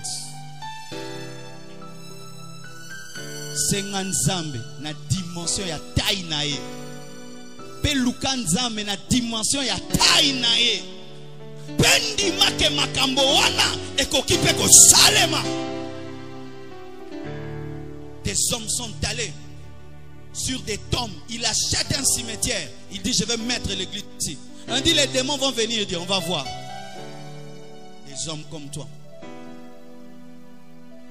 B: C'est Nzambe na dimension ya taille nae. Peluka Nzambe na dimension ya taille nae. Pendi make makambo wana ekokipe ko salema. Des hommes sont allés sur des tombes. Il achète un cimetière. Il dit je vais mettre l'église ici. On dit les démons vont venir et dire on va voir. Des hommes comme toi.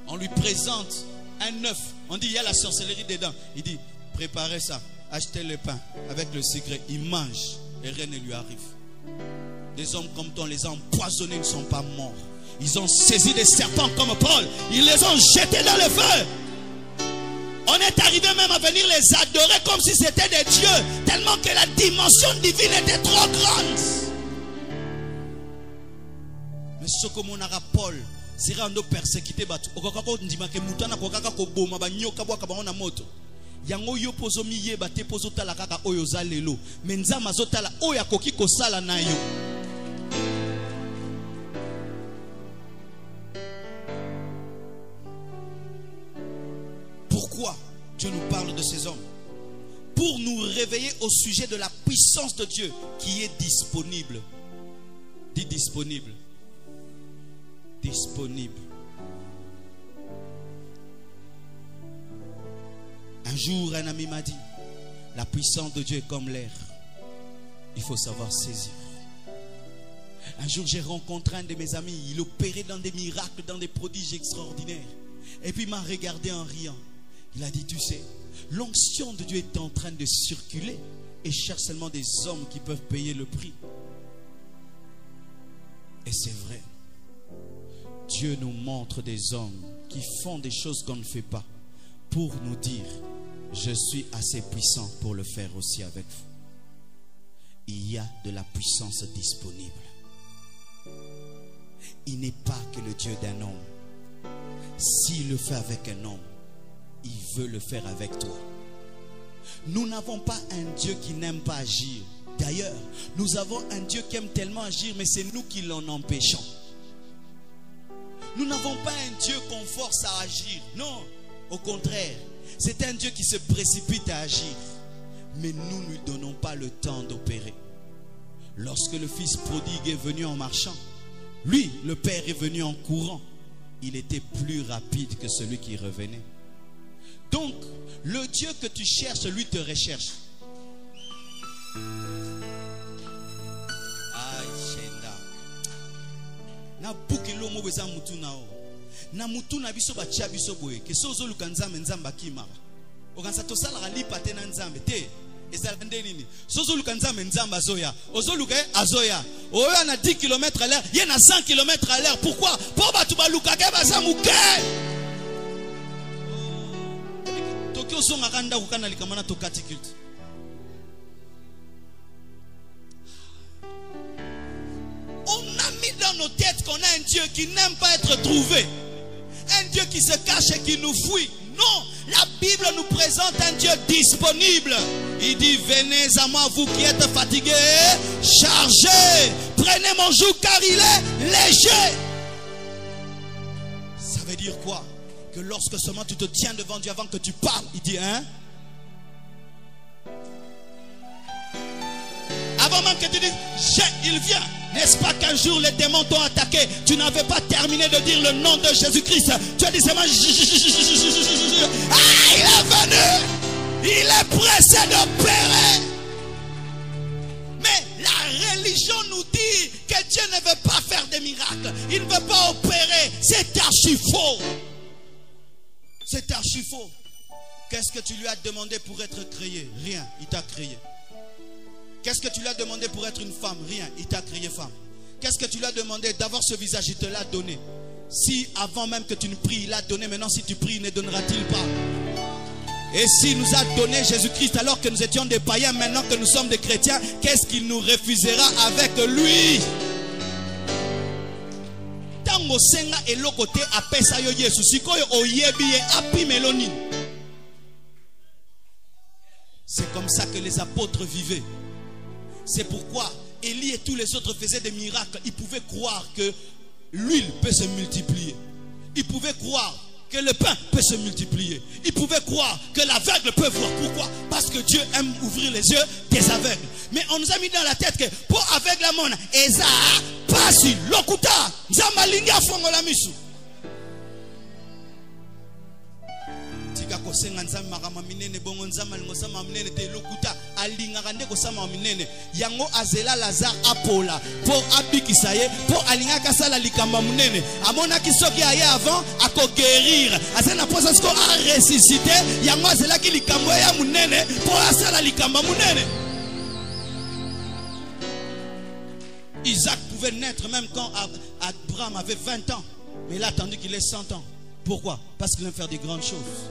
B: On lui présente un œuf. On dit il y a la sorcellerie dedans. Il dit préparez ça. Achetez le pain avec le secret. Il mange et rien ne lui arrive. Des hommes comme toi, on les a empoisonnés, ils ne sont pas morts. Ils ont saisi des serpents comme Paul. Ils les ont jetés dans le feu. On est arrivé même à venir les adorer comme si c'était des dieux, tellement que la dimension divine était trop grande. Mais ce que mon ara Paul, sera ando persécuté batu okakako ndima ke mutana kokaka ko boma ba nyoka bwaka ba na moto yango yo pozo miye bate pozo tala kaka oyo za lelo mais nzama zotala oyo akoki kosala na yo. Pourquoi Dieu nous parle de ces hommes? Pour nous réveiller au sujet de la puissance de Dieu qui est disponible. Dis disponible. Disponible. Un jour, un ami m'a dit, la puissance de Dieu est comme l'air. Il faut savoir saisir. Un jour, j'ai rencontré un de mes amis. Il opérait dans des miracles, dans des prodiges extraordinaires. Et puis, il m'a regardé en riant. Il a dit, tu sais, l'onction de Dieu est en train de circuler et cherche seulement des hommes qui peuvent payer le prix. Et c'est vrai. Dieu nous montre des hommes qui font des choses qu'on ne fait pas pour nous dire, je suis assez puissant pour le faire aussi avec vous. Il y a de la puissance disponible. Il n'est pas que le Dieu d'un homme. S'il le fait avec un homme, il veut le faire avec toi. Nous n'avons pas un Dieu qui n'aime pas agir. D'ailleurs, nous avons un Dieu qui aime tellement agir, mais c'est nous qui l'en empêchons. Nous n'avons pas un Dieu qu'on force à agir. Non, au contraire, c'est un Dieu qui se précipite à agir. Mais nous ne lui donnons pas le temps d'opérer. Lorsque le fils prodigue est venu en marchant, lui, le père est venu en courant. Il était plus rapide que celui qui revenait. Donc, le Dieu que tu cherches, lui te recherche. Na bukelo mo beza mutu nao na mutu na biso ba chia biso boye ke sozo lukanzambe nzamba kimara okanza tosala lipa te na nzambe te ezala ndenini sozo lukanzambe nzamba azoya ozoluka azoya oyo na 10 km/h ye na 100 km/h. Pourquoi? Pour batu baluka ke baza muke tokyo songa kanda kukana likamana tokati culte. On a mis dans nos têtes qu'on a un Dieu qui n'aime pas être trouvé. Un Dieu qui se cache et qui nous fuit. Non, la Bible nous présente un Dieu disponible. Il dit, venez à moi vous qui êtes fatigués, chargés. Prenez mon joug car il est léger. Ça veut dire quoi? Que lorsque seulement tu te tiens devant Dieu avant que tu parles, il dit, hein? Avant même que tu dises, il vient. N'est-ce pas qu'un jour les démons t'ont attaqué? Tu n'avais pas terminé de dire le nom de Jésus-Christ. Tu as dit seulement, ah, il est venu. Il est pressé d'opérer. Mais la religion nous dit que Dieu ne veut pas faire des miracles. Il ne veut pas opérer. C'est archi faux. C'est archi faux. Qu'est-ce que tu lui as demandé pour être créé? Rien. Il t'a créé. Qu'est-ce que tu lui as demandé pour être une femme? Rien, il t'a créé femme. Qu'est-ce que tu lui as demandé d'avoir ce visage? Il te l'a donné. Si avant même que tu ne pries, il l'a donné, maintenant si tu pries, ne donnera-t-il pas? Et s'il nous a donné Jésus-Christ alors que nous étions des païens, maintenant que nous sommes des chrétiens, qu'est-ce qu'il nous refusera avec lui? Tango senga elokote apesa yo Yesu sikoyo oyebi api meloni. C'est comme ça que les apôtres vivaient. C'est pourquoi Élie et tous les autres faisaient des miracles. Ils pouvaient croire que l'huile peut se multiplier. Ils pouvaient croire que le pain peut se multiplier. Ils pouvaient croire que l'aveugle peut voir. Pourquoi? Parce que Dieu aime ouvrir les yeux des aveugles. Mais on nous a mis dans la tête que pour aveugle la mona, Eza, Pasi, Lokuta, Zamalinga Fongola Misu. Kosenga nzambe makama minene bongo nzambe ngosama minene te lokuta alinga kande kosama minene yango azela Lazare apola po abikisa ye po alinga kasala likamba munene amona kisoki aye avant ako guérir azena posa sko a ressusciter yango azela ki likambo ya munene po asala likamba munene. Isaac pouvait naître même quand Abraham avait 20 ans, mais il a attendu qu'il ait 100 ans. Pourquoi? Parce qu'il aime faire des grandes choses.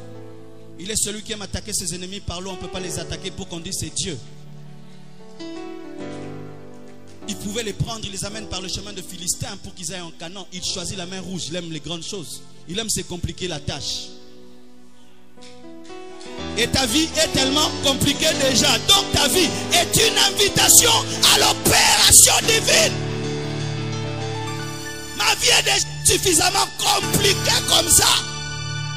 B: Il est celui qui aime attaquer ses ennemis par l'eau. On ne peut pas les attaquer pour qu'on dise c'est Dieu. Il pouvait les prendre, il les amène par le chemin de Philistin pour qu'ils aillent en Canaan. Il choisit la main rouge, il aime les grandes choses. Il aime se compliquer la tâche. Et ta vie est tellement compliquée déjà. Donc ta vie est une invitation à l'opération divine. Ma vie est déjà suffisamment compliquée comme ça.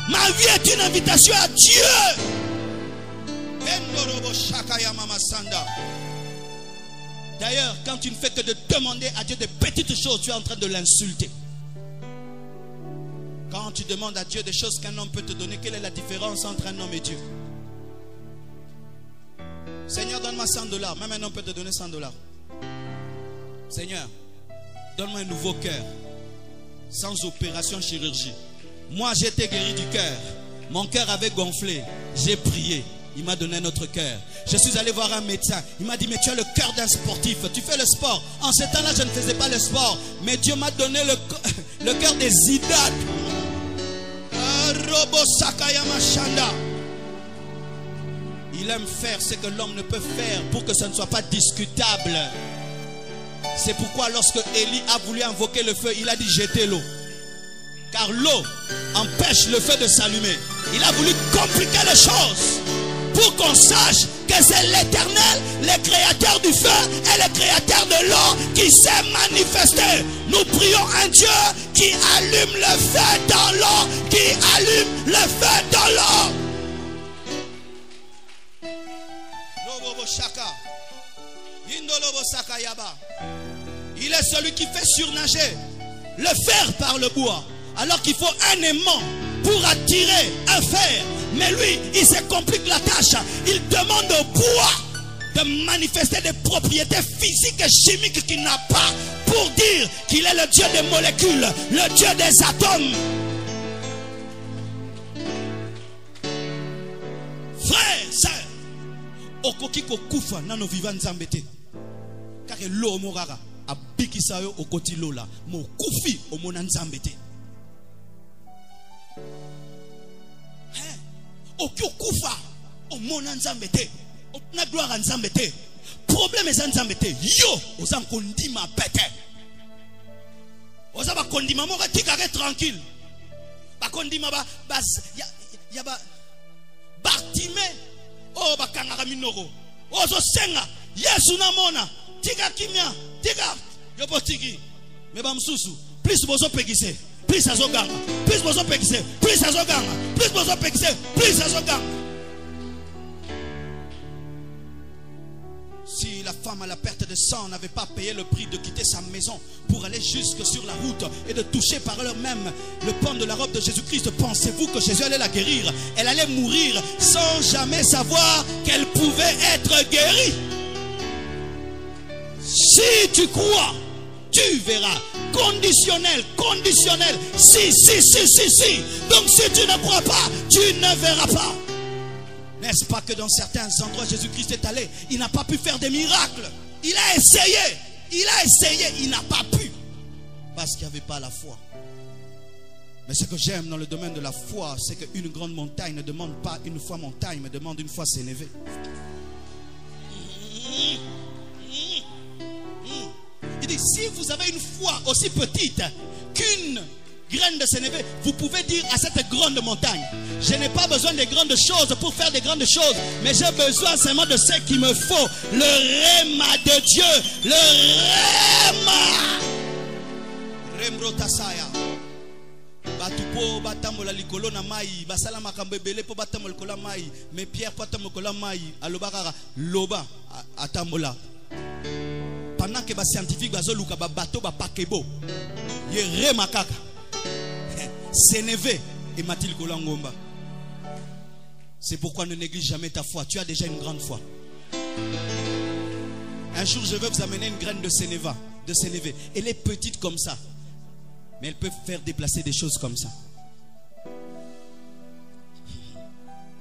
B: Ma vie est une invitation à Dieu. D'ailleurs, quand tu ne fais que de demander à Dieu des petites choses, tu es en train de l'insulter. Quand tu demandes à Dieu des choses qu'un homme peut te donner, quelle est la différence entre un homme et Dieu? Seigneur, donne-moi 100 $. Même un homme peut te donner 100 $. Seigneur, donne-moi un nouveau cœur. Sans opération chirurgie. Moi, j'ai été guéri du cœur. Mon cœur avait gonflé. J'ai prié. Il m'a donné un autre cœur. Je suis allé voir un médecin. Il m'a dit, mais tu as le cœur d'un sportif. Tu fais le sport. En ce temps-là, je ne faisais pas le sport. Mais Dieu m'a donné le cœur des Zidane. Il aime faire ce que l'homme ne peut faire pour que ce ne soit pas discutable. C'est pourquoi lorsque Élie a voulu invoquer le feu, il a dit jetez l'eau. Car l'eau empêche le feu de s'allumer. Il a voulu compliquer les choses pour qu'on sache que c'est l'Éternel, le créateur du feu et le créateur de l'eau qui s'est manifesté. Nous prions un Dieu qui allume le feu dans l'eau, qui allume le feu dans l'eau. Il est celui qui fait surnager le fer par le bois, alors qu'il faut un aimant pour attirer un fer. Mais lui, il se complique la tâche. Il demande au bois de manifester des propriétés physiques et chimiques qu'il n'a pas, pour dire qu'il est le Dieu des molécules, le Dieu des atomes. Frère, sœur, okoki kokufa nano viva nzambe te. Car l'eau morara abikisa yo okoti lola mo kufi omona nzambe te. Okufa omona nzambe te. Na gloire à nzambe te. Problème est nzambe te. Yo oza kondima pete. Oza ba kondima mo tikare tranquille. Ba kondima ba ya ba Bartime o ba kangara minoro. Ozo senga Yesu na mona. Tika kimia, tika yopotiki. Meba msusu, please bozo pekise, please azoganga, please bozo pekise, please azoganga, please bozo pekise, please azoganga. Si la femme à la perte de sang n'avait pas payé le prix de quitter sa maison pour aller jusque sur la route et de toucher par elle-même le pan de la robe de Jésus-Christ, pensez-vous que Jésus allait la guérir? Elle allait mourir sans jamais savoir qu'elle pouvait être guérie. Si tu crois, tu verras. Conditionnel, conditionnel. Si. Donc si tu ne crois pas, tu ne verras pas. N'est-ce pas que dans certains endroits Jésus-Christ est allé, il n'a pas pu faire des miracles. Il a essayé, il n'a pas pu. Parce qu'il n'y avait pas la foi. Mais ce que j'aime dans le domaine de la foi, c'est qu'une grande montagne ne demande pas une fois montagne, mais demande une fois s'élever. Il dit, si vous avez une foi aussi petite qu'une graine de sénévé, vous pouvez dire à cette grande montagne, je n'ai pas besoin de grandes choses pour faire des grandes choses, mais j'ai besoin seulement de ce qu'il me faut, le réma de Dieu, le réma. Remrotasaya. Batupo batamola likolo na mai, basala makambo ebele po batamola likolo mai, mais Pierre batamola likolo mai, alobaka loba atambola. Pendant que les scientifiques bazoluka ba bateau ba pakebo ye remakaka sénévé et matil kolangomba. C'est pourquoi ne néglige jamais ta foi. Tu as déjà une grande foi. Un jour je vais vous amener une graine de sénévé. Elle est petite comme ça, mais elle peut faire déplacer des choses comme ça.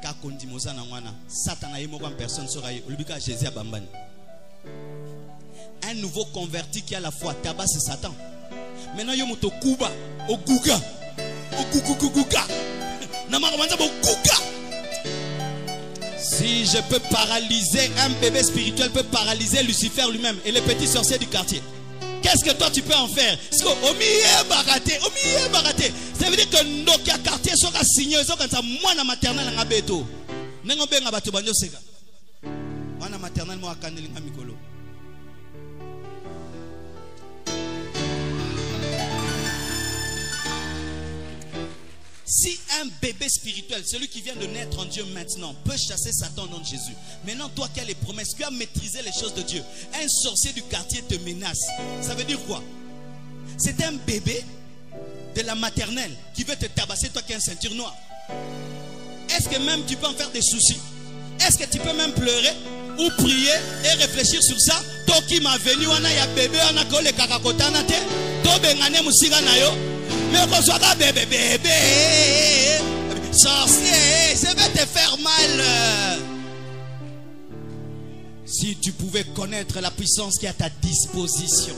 B: Kakondi mozana wana Satan yemo comme personne sera olubika Jésus abambani. Un nouveau converti qui a la foi tabasse Satan. Maintenant yo moto kuba oguga oguguguga na makamanda boguga. Si je peux paralyser un bébé spirituel, peut paralyser Lucifer lui-même et les petits sorciers du quartier. qu'est-ce que toi tu peux en faire? Ça veut dire que Nokia quartier sera signé, ça quand ça moi na maternelle na beto. Nengo benga bato banyo seka. Wana maternelle mo akandeli nga mikolo. Si un bébé spirituel, celui qui vient de naître en Dieu maintenant, peut chasser Satan au nom de Jésus. Maintenant, toi qui as les promesses, qui as maîtrisé les choses de Dieu, un sorcier du quartier te menace. Ça veut dire quoi? C'est un bébé de la maternelle qui veut te tabasser, toi qui as une ceinture noire. Est-ce que même tu peux en faire des soucis? Est-ce que tu peux même pleurer ou prier et réfléchir sur ça? Toi qui m'as venu, on a un bébé, on a collé kakakotana te, toi bengane musiga na yo. Mais bébé, sorcier, je vais te faire mal. Si tu pouvais connaître la puissance qui est à ta disposition.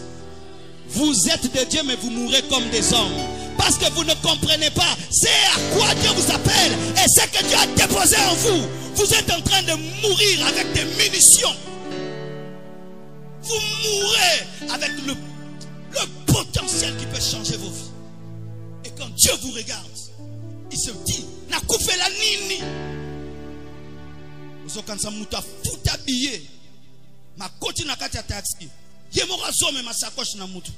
B: Vous êtes de Dieu, mais vous mourrez comme des hommes. Parce que vous ne comprenez pas. C'est à quoi Dieu vous appelle. Et c'est que Dieu a déposé en vous. Vous êtes en train de mourir avec des munitions. Vous mourrez avec le potentiel qui peut changer vos vies. Et quand Dieu vous regarde, il se dit, n'a coupé la nini. Vous quand ça mouta tout habillé. Ma côté n'a qu'à taxi. Yemora zome ma sacoche na mutu.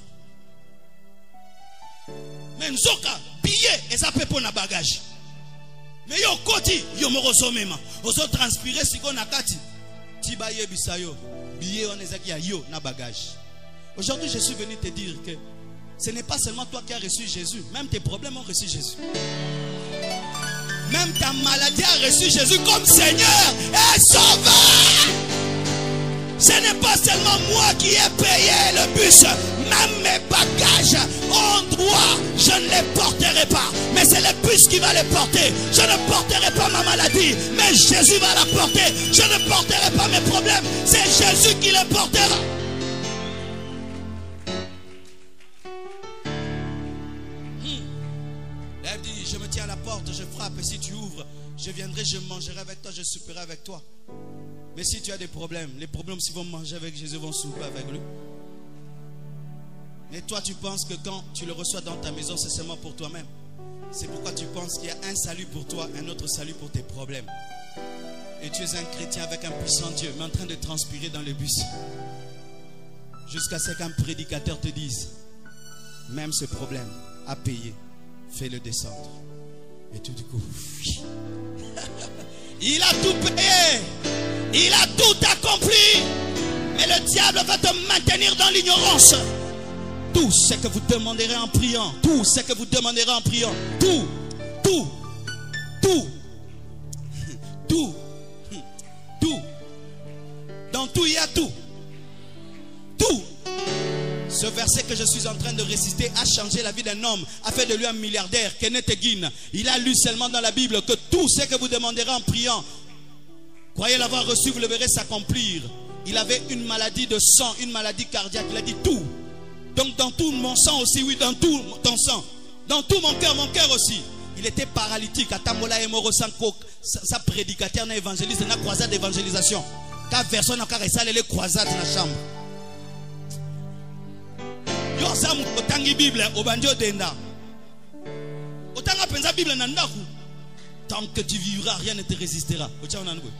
B: Mais nzoka billet et ça peut pour na bagage. Mais yo côté yomoro zome ma. Ozo transpirer si qu'on a kati. Tibaye bisayo. Billet on ezaki yo na bagage. Aujourd'hui, je suis venu te dire que ce n'est pas seulement toi qui as reçu Jésus. Même tes problèmes ont reçu Jésus. Même ta maladie a reçu Jésus comme Seigneur et Sauveur. Ce n'est pas seulement moi qui ai payé le bus. Même mes bagages en droit, je ne les porterai pas. Mais c'est le bus qui va les porter. Je ne porterai pas ma maladie, mais Jésus va la porter. Je ne porterai pas mes problèmes. C'est Jésus qui les portera. Elle dit, je me tiens à la porte, je frappe, et si tu ouvres, je viendrai, je mangerai avec toi, je souperai avec toi. Mais si tu as des problèmes, les problèmes, s'ils vont manger avec Jésus, vont souper avec lui. Mais toi, tu penses que quand tu le reçois dans ta maison, c'est seulement pour toi-même. C'est pourquoi tu penses qu'il y a un salut pour toi, un autre salut pour tes problèmes. Et tu es un chrétien avec un puissant Dieu, mais en train de transpirer dans le bus. Jusqu'à ce qu'un prédicateur te dise, même ce problème à payer, fais-le descendre. Et tout du coup, il a tout payé. Il a tout accompli. Mais le diable va te maintenir dans l'ignorance. Tout ce que vous demanderez en priant. Tout ce que vous demanderez en priant. Tout. Dans tout, il y a tout. Tout. Ce verset que je suis en train de réciter a changé la vie d'un homme, a fait de lui un milliardaire, Kenneth Hagin. Il a lu seulement dans la Bible que tout ce que vous demanderez en priant, croyez l'avoir reçu, vous le verrez s'accomplir. Il avait une maladie de sang, une maladie cardiaque. Il a dit tout. Donc dans tout mon sang aussi, oui, dans tout ton sang. Dans tout mon cœur aussi. Il était paralytique. Atamola et Moro sa prédicateur, na évangéliste, na croisade d'évangélisation. Car personne n'a qu'à rester les croisades dans la chambre. Yo sam otangi Bible obanjo denda. Otanga penza Bible na ndaku. Tant que tu vivras, rien ne te résistera. Ocha onana boy.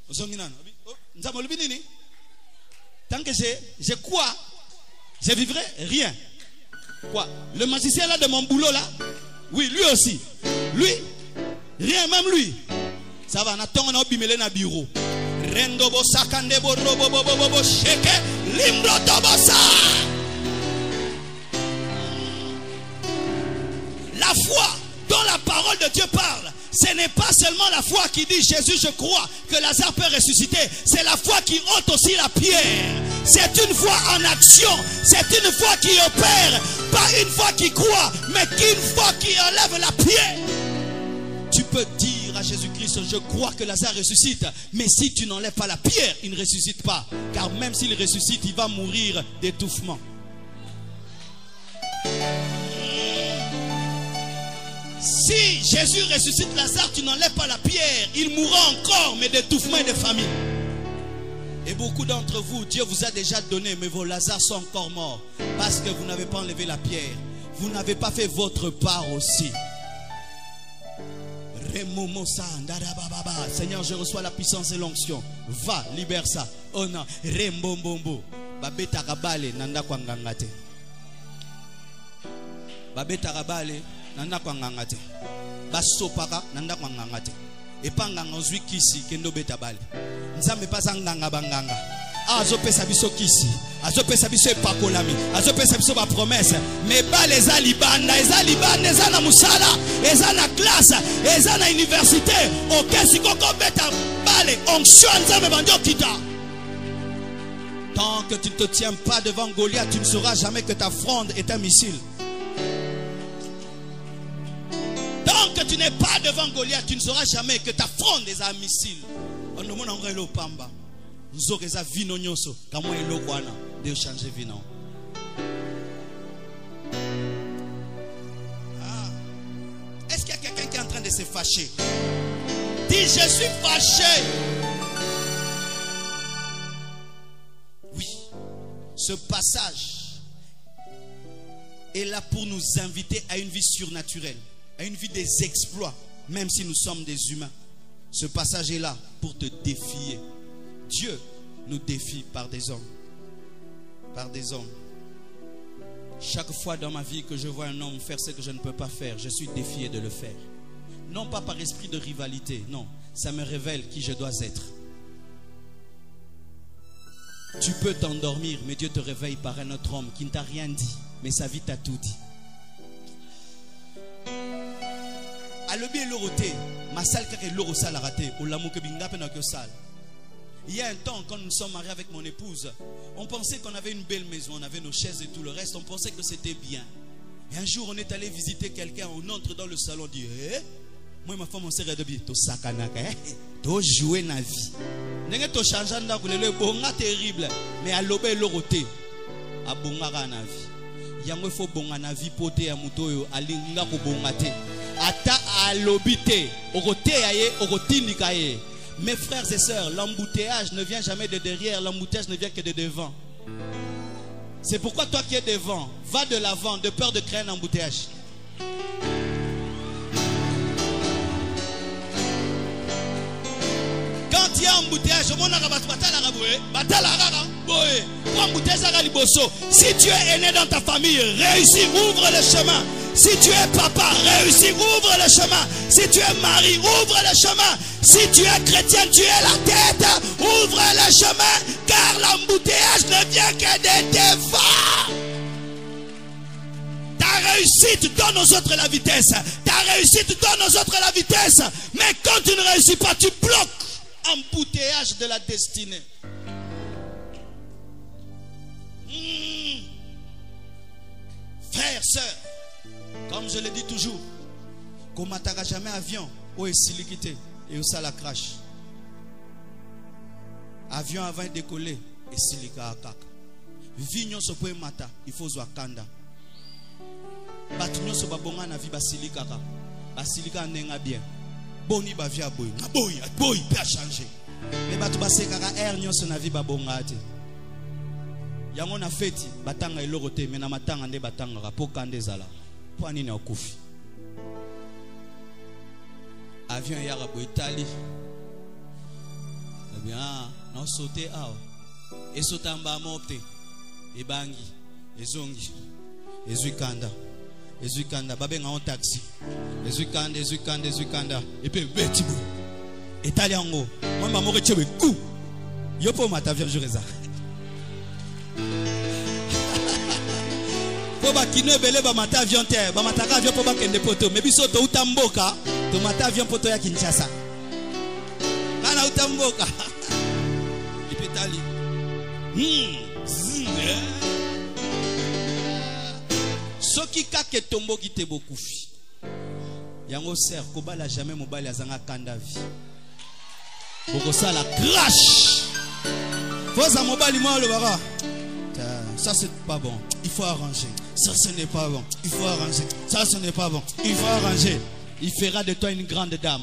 B: Ozongina. Nzamo lubinini. Tant que je crois, je vivrai rien. Quoi? Le magicien là de mon boulot là? Oui, lui aussi. Lui, rien, même lui. Ça va, on a obimélé na bureau. Rendo bo sakande bo robo bo sheke limbro tobosa. La foi dont la parole de Dieu parle, ce n'est pas seulement la foi qui dit Jésus je crois que Lazare peut ressusciter. C'est la foi qui ôte aussi la pierre. C'est une foi en action. C'est une foi qui opère. Pas une foi qui croit, mais une foi qui enlève la pierre. Tu peux dire à Jésus-Christ, je crois que Lazare ressuscite. Mais si tu n'enlèves pas la pierre, il ne ressuscite pas. Car même s'il ressuscite, il va mourir d'étouffement. Si Jésus ressuscite Lazare, tu n'enlèves pas la pierre. Il mourra encore, mais d'étouffement et de famine. Et beaucoup d'entre vous, Dieu vous a déjà donné, mais vos Lazare sont encore morts. Parce que vous n'avez pas enlevé la pierre. Vous n'avez pas fait votre part aussi. Seigneur, je reçois la puissance et l'onction. Va, libère ça. Oh non. Rembombombo. Babeta rabale nanda kwa ngangate. Babeta rabale nanda kwa ngangate. Basopaka nanda kwa ngangate. Epanga zwi kisi kendo beta bale. Nzambe pasa nganga banganga. Azopesa biso kisi, azopesa biso epakolami, azopesa biso ba promesse. Mais bale eza libanda, eza na musala, eza na classe, eza na université. Okesi koko beta bale onction nzambe bandio kita. Tant que tu ne te tiens pas devant Goliath, tu ne sauras jamais que ta fronde est un missile. Tant que tu n'es pas devant Goliath, tu ne sauras jamais que ta fronde est un missile. On ne m'en envoie le pamba. Nous aurons des vino nyoso. Comment est le guana de changer vino? Est-ce qu'il y a quelqu'un qui est en train de se fâcher? Dis, je suis fâché. Oui. Ce passage est là pour nous inviter à une vie surnaturelle, à une vie des exploits, même si nous sommes des humains. Ce passage est là pour te défier. Dieu nous défie par des hommes. Par des hommes. Chaque fois dans ma vie que je vois un homme faire ce que je ne peux pas faire, je suis défié de le faire. Non pas par esprit de rivalité, non. Ça me révèle qui je dois être. Tu peux t'endormir, mais Dieu te réveille par un autre homme qui ne t'a rien dit, mais sa vie t'a tout dit. Il y a un temps, quand nous sommes mariés avec mon épouse, on pensait qu'on avait une belle maison, on avait nos chaises et tout le reste, on pensait que c'était bien. Et un jour, on est allé visiter quelqu'un, on entre dans le salon, on dit, moi et ma femme, on s'est réduit, to sakanaka, to jouer na vie. N'est-ce to changer le bonga terrible, mais à l'obé l'oroté, à bonga na vie. Yango faut bonga na vie poté à mutoyo, à l'inga ko bongate. Ata à l'obité, oroté aye, orotini kaye. Mes frères et sœurs, l'embouteillage ne vient jamais de derrière, l'embouteillage ne vient que de devant. C'est pourquoi toi qui es devant, va de l'avant de peur de créer un embouteillage. Quand il y a un embouteillage, si tu es aîné dans ta famille, réussis, ouvre le chemin. Si tu es papa, réussis, ouvre le chemin. Si tu es mari, ouvre le chemin. Si tu es chrétien, tu es la tête, ouvre le chemin, car l'embouteillage ne vient que de devant. Ta réussite donne aux autres la vitesse. Ta réussite donne aux autres la vitesse. Mais quand tu ne réussis pas, tu bloques l'embouteillage de la destinée. Frères, sœurs, comme je le dis toujours, qu'on ne m'attaque jamais avion, où est silikité et où ça la crache. Avion avant de décoller, et silika akaka. Vignon se peut mata, il faut zoa kanda. Batunyo se babonga na vi basilika ka. Basilika nenga bien. Boni ba via boy. Na boy, boy peut changer. Mais batu baseka ka air nyo se na vi babonga te. Yango na feti batanga elorote mais na matanga nde batanga rapoka nde zala. Po nini okufi. Avion yara bo Italie. Eh bien, non sauter awa. Et sotamba mopte. E bangi, e zongi, e zuikanda. E zuikanda babenga en taxi. E zuikanda, e zuikanda, e zuikanda. Et puis betibo. Italiango. Moi maman retchebe coup. Yo po mata vierge reza. Po ba kino bele ba mata avion terre, ba mata avion po ba kende poto. Mais biso to utamboka, to mata avion poto ya Kinshasa. Kana utamboka. Et puis Italie. Soki kake tombo ki te bokufi. Yango ser kobala jamais mobali azanga kanda vie. Boko sala crash. Foza mobali moi le bara. Ça c'est pas bon. Il faut arranger. Ça ce n'est pas bon. Il faut arranger. Ça ce n'est pas bon. Il faut arranger. Il fera de toi une grande dame.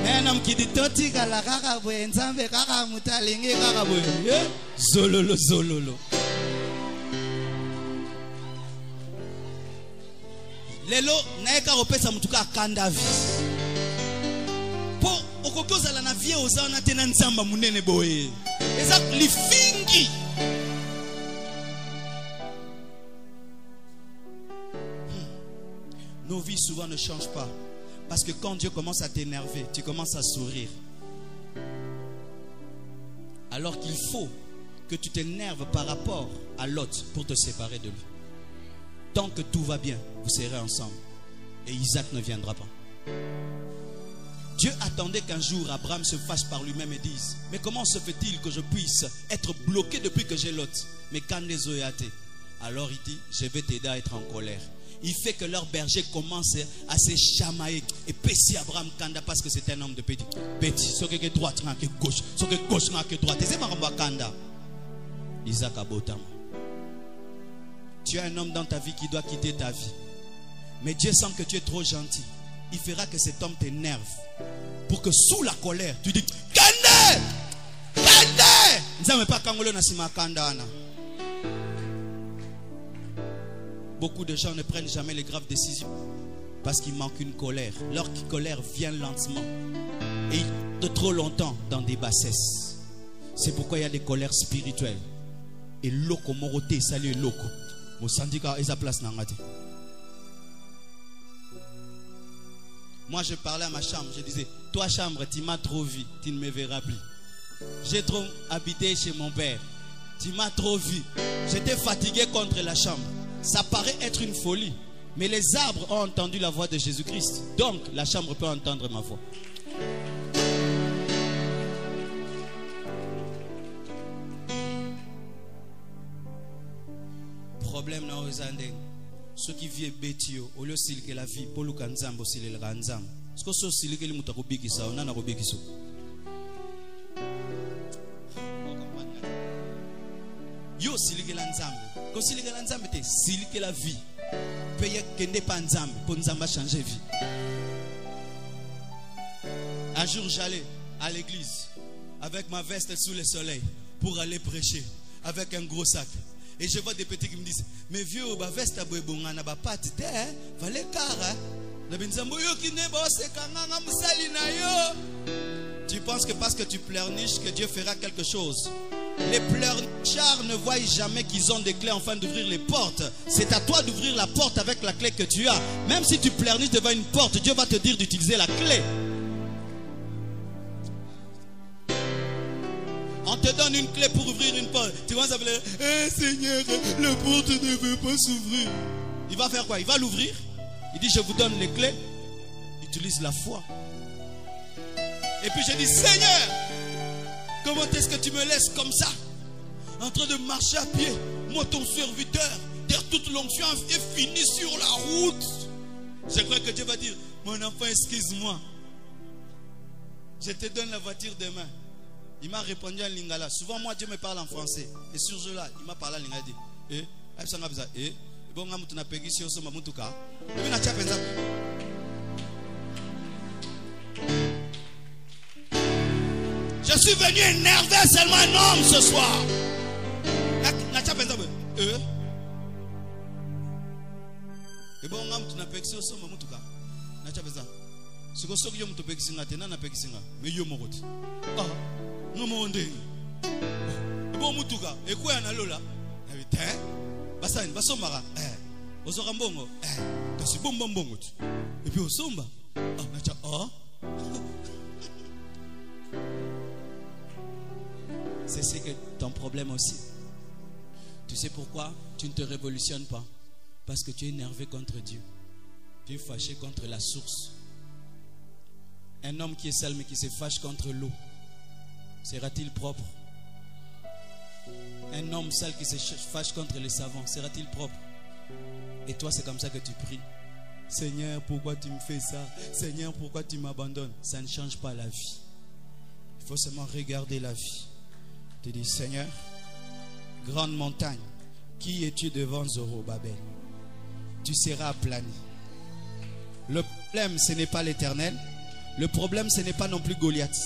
B: Un homme qui dit Toti kala kaka boye nzambe kaka mutalingi kaka boye. Zololo zololo. Lelo naeka opesa mutuka akanda vi. Po okokoza la na vie ozana tena nzamba munene boye. Eza lifingi. Nos vies souvent ne changent pas. Parce que quand Dieu commence à t'énerver, tu commences à sourire. Alors qu'il faut que tu t'énerves par rapport à l'autre pour te séparer de lui. Tant que tout va bien, vous serez ensemble. Et Isaac ne viendra pas. Dieu attendait qu'un jour Abraham se fâche par lui-même et dise: mais comment se fait-il que je puisse être bloqué depuis que j'ai Lot? Mais quand les Zoyate, alors il dit: je vais t'aider à être en colère. Il fait que leur berger commence à se chamailler. Et Pessi Abraham Kanda parce que c'est un homme de petit. Petit, ce qui est droite, ce qui est gauche, ce qui est gauche, ce qui est droite. Et c'est Maramba Kanda. Isaac Abotam. Tu as un homme dans ta vie qui doit quitter ta vie. Mais Dieu sent que tu es trop gentil. Il fera que cet homme t'énerve. Pour que sous la colère, tu dis: Kanda! Kanda! Nzame pas Kangolo Nasima Kanda. Beaucoup de gens ne prennent jamais les graves décisions parce qu'il manque une colère. Leur colère vient lentement et de trop longtemps dans des bassesses. C'est pourquoi il y a des colères spirituelles. Et loko moroté, salut loko. Mon syndicat est à place nangate. Moi je parlais à ma chambre, je disais: toi chambre, tu m'as trop vu, tu ne me verras plus. J'ai trop habité chez mon père, tu m'as trop vu. J'étais fatigué contre la chambre. Ça paraît être une folie, mais les arbres ont entendu la voix de Jésus-Christ. Donc la chambre peut entendre ma voix. Problème na ozande. Ceux qui vivent bétio, au lieu de la vie, pour le kanzambo, c'est le ranzam. Ce que c'est le qu'il m'a robiki ça, on a robiki ça. Yo silike la nzambe. Quand silike la nzambe te silike la vie. Paye kende pa nzambe pour nzamba changer vie. Un jour j'allais à l'église avec ma veste sous le soleil pour aller prêcher avec un gros sac. Et je vois des petits qui me disent: mais vieux, ba veste boy bonga na ba pati te, valé kara. Na benzambo yo ki ne ba se kanga musali na yo. Tu penses que parce que tu pleurniches que Dieu fera quelque chose? Les pleurnichards ne voient jamais qu'ils ont des clés afin d'ouvrir les portes. C'est à toi d'ouvrir la porte avec la clé que tu as. Même si tu pleurniches devant une porte, Dieu va te dire d'utiliser la clé. On te donne une clé pour ouvrir une porte. Tu vas s'appeler: Seigneur, la porte ne veut pas s'ouvrir. Il va faire quoi? Il va l'ouvrir. Il dit: je vous donne les clés. Utilise la foi. Et puis je dis: Seigneur, comment est-ce que tu me laisses comme ça, en train de marcher à pied, moi ton serviteur, dire toute l'onction est finie sur la route. Je crois que Dieu va dire: mon enfant, excuse-moi, je te donne la voiture demain. Il m'a répondu en lingala. Souvent moi Dieu me parle en français. Et sur ce là, il m'a parlé en lingala. Je suis venu énerver seulement un homme ce soir. C'est ce que ton problème aussi. Tu sais pourquoi tu ne te révolutionnes pas? Parce que tu es énervé contre Dieu. Tu es fâché contre la source. Un homme qui est sale mais qui se fâche contre l'eau, sera-t-il propre? Un homme sale qui se fâche contre les savants, sera-t-il propre? Et toi, c'est comme ça que tu pries. Seigneur, pourquoi tu me fais ça? Seigneur, pourquoi tu m'abandonnes? Ça ne change pas la vie. Il faut seulement regarder la vie. Tu dis: Seigneur, grande montagne, qui es-tu devant Zorobabel? Tu seras aplani. Le problème, ce n'est pas l'Éternel. Le problème, ce n'est pas non plus Goliath.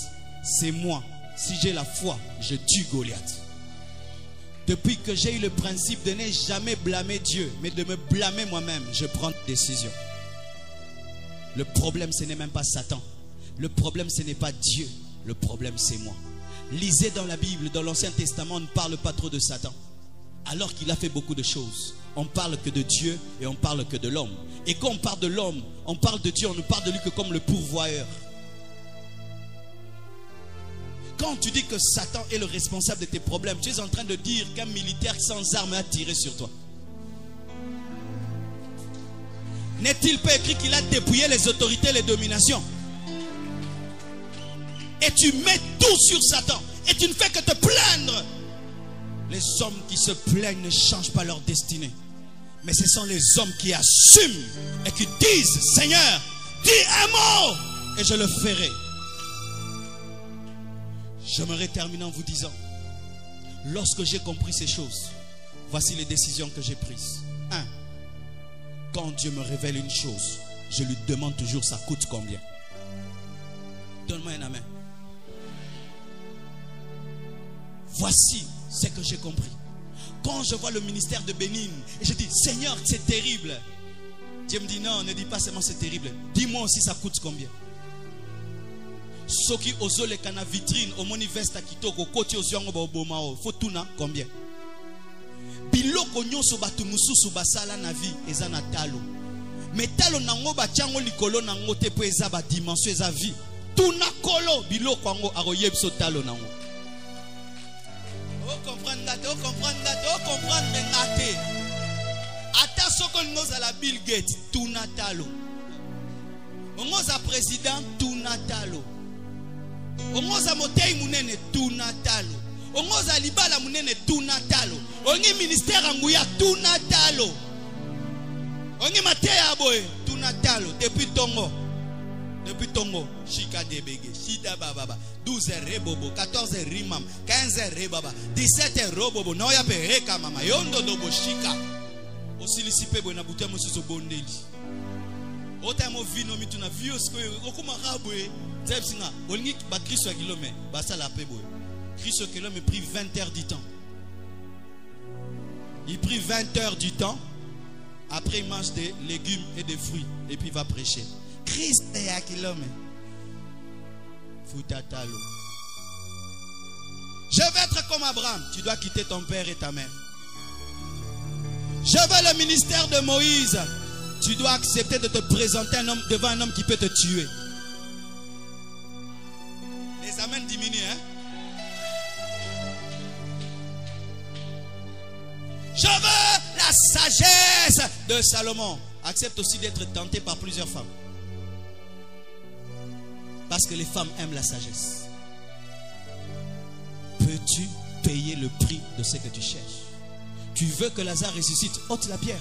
B: C'est moi. Si j'ai la foi, je tue Goliath. Depuis que j'ai eu le principe de ne jamais blâmer Dieu, mais de me blâmer moi-même, je prends une décision. Le problème, ce n'est même pas Satan. Le problème, ce n'est pas Dieu. Le problème, c'est moi. Lisez dans la Bible, dans l'Ancien Testament, on ne parle pas trop de Satan. Alors qu'il a fait beaucoup de choses. On parle que de Dieu et on parle que de l'homme. Et quand on parle de l'homme, on parle de Dieu, on ne parle de lui que comme le pourvoyeur. Quand tu dis que Satan est le responsable de tes problèmes, tu es en train de dire qu'un militaire sans armes a tiré sur toi. N'est-il pas écrit qu'il a dépouillé les autorités et les dominations? Et tu mets tout sur Satan. Et tu ne fais que te plaindre. Les hommes qui se plaignent ne changent pas leur destinée. Mais ce sont les hommes qui assument et qui disent: Seigneur, dis un mot et je le ferai. J'aimerais terminer en vous disant, lorsque j'ai compris ces choses, voici les décisions que j'ai prises. 1. Quand Dieu me révèle une chose, je lui demande toujours ça coûte combien. Donne-moi un amen. Voici ce que j'ai compris. Quand je vois le ministère de Bénin et je dis: Seigneur, c'est terrible. Dieu me dit: non, ne dis pas seulement c'est terrible. Dis-moi aussi ça coûte combien. Ceux qui osent les canaux vitrine au moni vesta kitoko côté aux yongo baobomao faut tout na combien. Biloko nyonso batu mususu basala na vie eza na talo. Mais talo nango ba tiango likolo nango te po eza ba dimension eza vie. Tout na kolo biloko ango aroyebso talo nango. O comprendre ngate, o comprendre ngate, o comprendre ngate. Ata soko ngoza la Bill Gates tout na talo. Ngoza président tout na talo. Ongoza motei munene tuna talo. Ongoza libala munene tuna talo. Ongi ministère anguya tuna talo. Ongi mateya aboye tuna talo. Depuis Tongo, Chika debege, Shida baba, 12 rebobo, 14 rimam, 15 rebaba, 17 robobo, noya pereka mama, yondo dobo Chika. Osilisipe bo na butia mosusu bondeli. Otamo vino mituna vios ko okuma rabwe. Zebsinga, olingi ba Christ wa kilome, ba sala pebo. Christ wa kilome pris 20 heures du temps. Il prit 20 heures du temps. Après il mange des légumes et des fruits et puis il va prêcher. Christ est à kilome. Futatalo. Je vais être comme Abraham. Tu dois quitter ton père et ta mère. Je veux le ministère de Moïse. Tu dois accepter de te présenter devant un homme qui peut te tuer. Les amens diminuent, hein? Je veux la sagesse de Salomon. Accepte aussi d'être tenté par plusieurs femmes. Parce que les femmes aiment la sagesse. Peux-tu payer le prix de ce que tu cherches? Tu veux que Lazare ressuscite, ôte la pierre.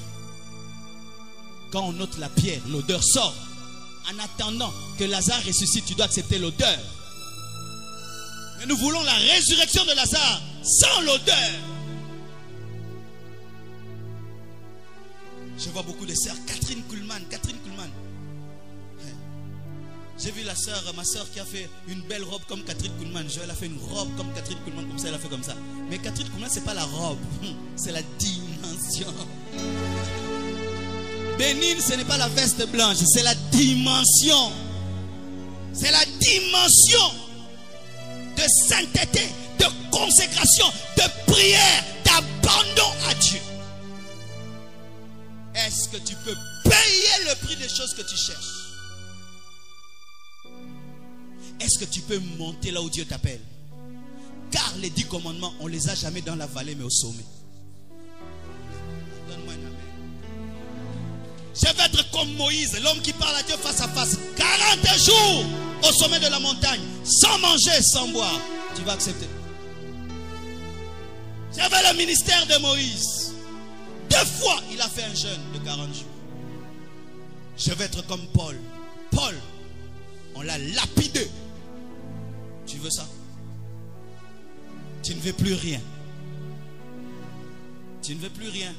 B: Quand on ôte la pierre, l'odeur sort. En attendant que Lazare ressuscite, tu dois accepter l'odeur. Mais nous voulons la résurrection de Lazare sans l'odeur. Je vois beaucoup de sœurs. Catherine Kuhlman. J'ai vu ma soeur qui a fait une belle robe comme Catherine Kuhlman. Elle a fait une robe comme Catherine Kuhlman, comme ça, elle a fait comme ça. Mais Catherine Kuhlman, ce n'est pas la robe, c'est la dimension. Bénigne, ce n'est pas la veste blanche, c'est la dimension. C'est la dimension de sainteté, de consécration, de prière, d'abandon à Dieu. Est-ce que tu peux payer le prix des choses que tu cherches? Est-ce que tu peux monter là où Dieu t'appelle? Car les 10 commandements, on ne les a jamais dans la vallée mais au sommet. Donne-moi un amen. Je vais être comme Moïse, l'homme qui parle à Dieu face à face. 40 jours au sommet de la montagne, sans manger, sans boire. Tu vas accepter. Je veux le ministère de Moïse. 2 fois, il a fait un jeûne de 40 jours. Je vais être comme Paul. Paul, on l'a lapidé. Tu veux ça? Tu ne veux plus rien. Tu ne veux plus rien.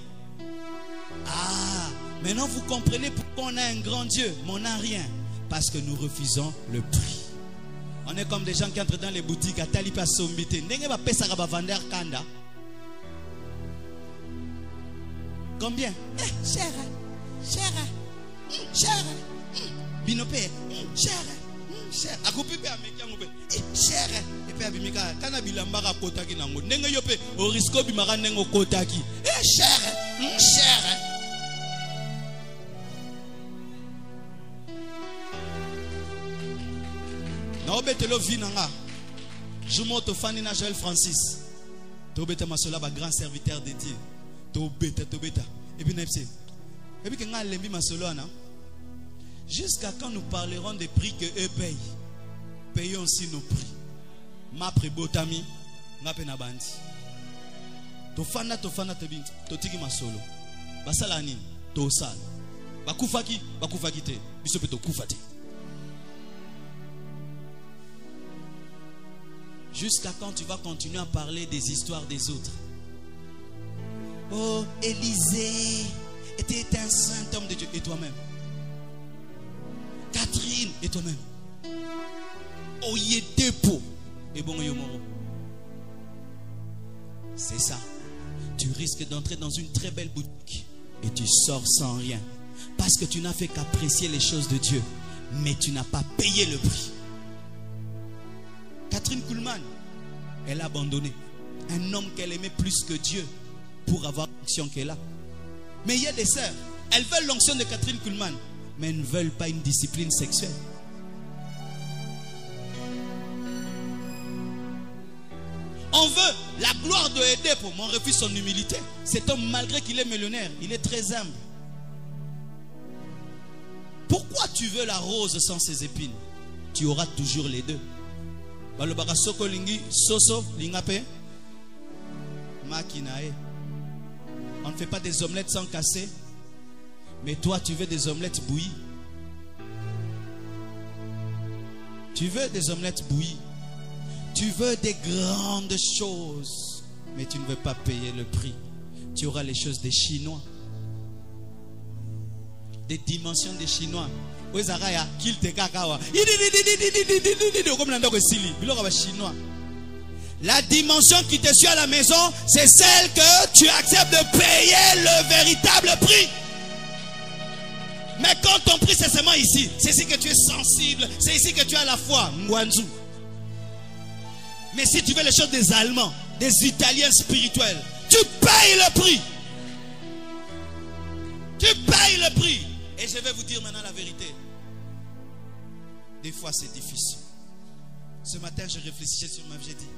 B: Ah, maintenant vous comprenez pourquoi on a un grand Dieu, mais on n'a rien. Parce que nous refusons le prix. On est comme des gens qui entrent dans les boutiques à Talipa Sombité. N'engé va payer ça va vendre Kanda. Combien? Cher. Binopé. Cher. A couper à cher. Et puis Abimika, Kanabilambara Kotaki Nango. N'engé yope, au risque Bimara Nengo Kotaki. Cher. Naobetelo vinanga. Jumoto Fanina Joël Francis. Tobeta Masola, grand serviteur de Dieu. Tobeta. Et puis Nepsi. Et puis quand lembi Masolana. Jusqu'à quand nous parlerons des prix que eux payent. Payons aussi nos prix. Ma prébotami. Ma penabandi. Tofana tebi. Totiki Masolo. Basalani. Tosal. Bakufaki te. Bisopeto kufati. Jusqu'à quand tu vas continuer à parler des histoires des autres? Oh, Élisée était un saint homme de Dieu. Et toi-même? Catherine, et toi-même? Oh, Yedepo. Et bon, Yomoro. C'est ça. Tu risques d'entrer dans une très belle boutique et tu sors sans rien. Parce que tu n'as fait qu'apprécier les choses de Dieu. Mais tu n'as pas payé le prix. Catherine Kuhlman, elle a abandonné un homme qu'elle aimait plus que Dieu pour avoir l'onction qu'elle a. Mais il y a des sœurs, elles veulent l'onction de Catherine Kuhlman, mais elles ne veulent pas une discipline sexuelle. On veut la gloire de aider pour mon refus son humilité. Cet homme, malgré qu'il est millionnaire, il est très humble. Pourquoi tu veux la rose sans ses épines? Tu auras toujours les deux. On ne fait pas des omelettes sans casser. Mais toi tu veux des omelettes bouillies. Tu veux des omelettes bouillies. Tu veux des grandes choses. Mais tu ne veux pas payer le prix. Tu auras les choses des Chinois. Des dimensions des Chinois. La dimension qui te suit à la maison, c'est celle que tu acceptes de payer le véritable prix. Mais quand ton prix c'est seulement ici, c'est ici que tu es sensible, c'est ici que tu as la foi. Ngwanzu. Mais si tu veux les choses des Allemands, des Italiens spirituels, tu payes le prix. Tu payes le prix. Et je vais vous dire maintenant la vérité. Des fois c'est difficile. Ce matin je réfléchissais sur ma vie. J'ai dit,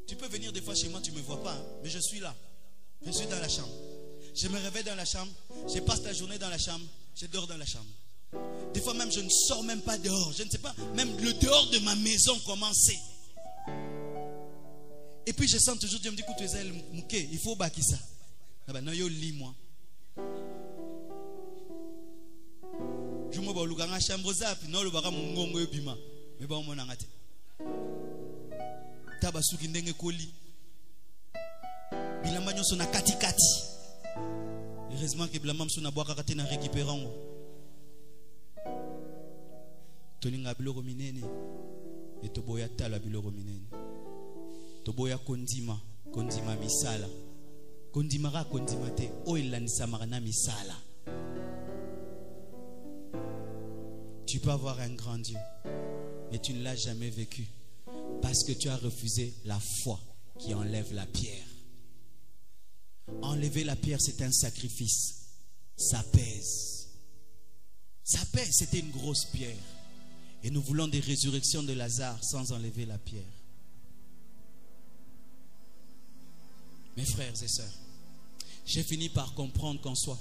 B: tu peux venir des fois chez moi, tu ne me vois pas, hein, mais je suis là. Je suis dans la chambre. Je me réveille dans la chambre. Je passe la journée dans la chambre. Je dors dans la chambre. Des fois même je ne sors même pas dehors. Je ne sais pas même le dehors de ma maison comment c'est. Et puis je sens toujours Dieu me dit, écoute, il faut bâtir ça. Non, yo lis moi. Je me vois dans la chambre zap, non le baga mongongo ebima. Mais ba omona ngate. Tabasuki ndenge koli. Bilamba nyonso na kati kati. Heureusement que bilamba mso na boaka kate na récupérango. Tolinga biloko minene. Et toboya tala biloko minene. Toboya kondima misala. Kondimara kondimate o elanisa marana misala. Tu peux avoir un grand Dieu, mais tu ne l'as jamais vécu parce que tu as refusé la foi qui enlève la pierre. Enlever la pierre, c'est un sacrifice. Ça pèse. Ça pèse, c'était une grosse pierre. Et nous voulons des résurrections de Lazare sans enlever la pierre. Mes frères et sœurs, j'ai fini par comprendre qu'en soi,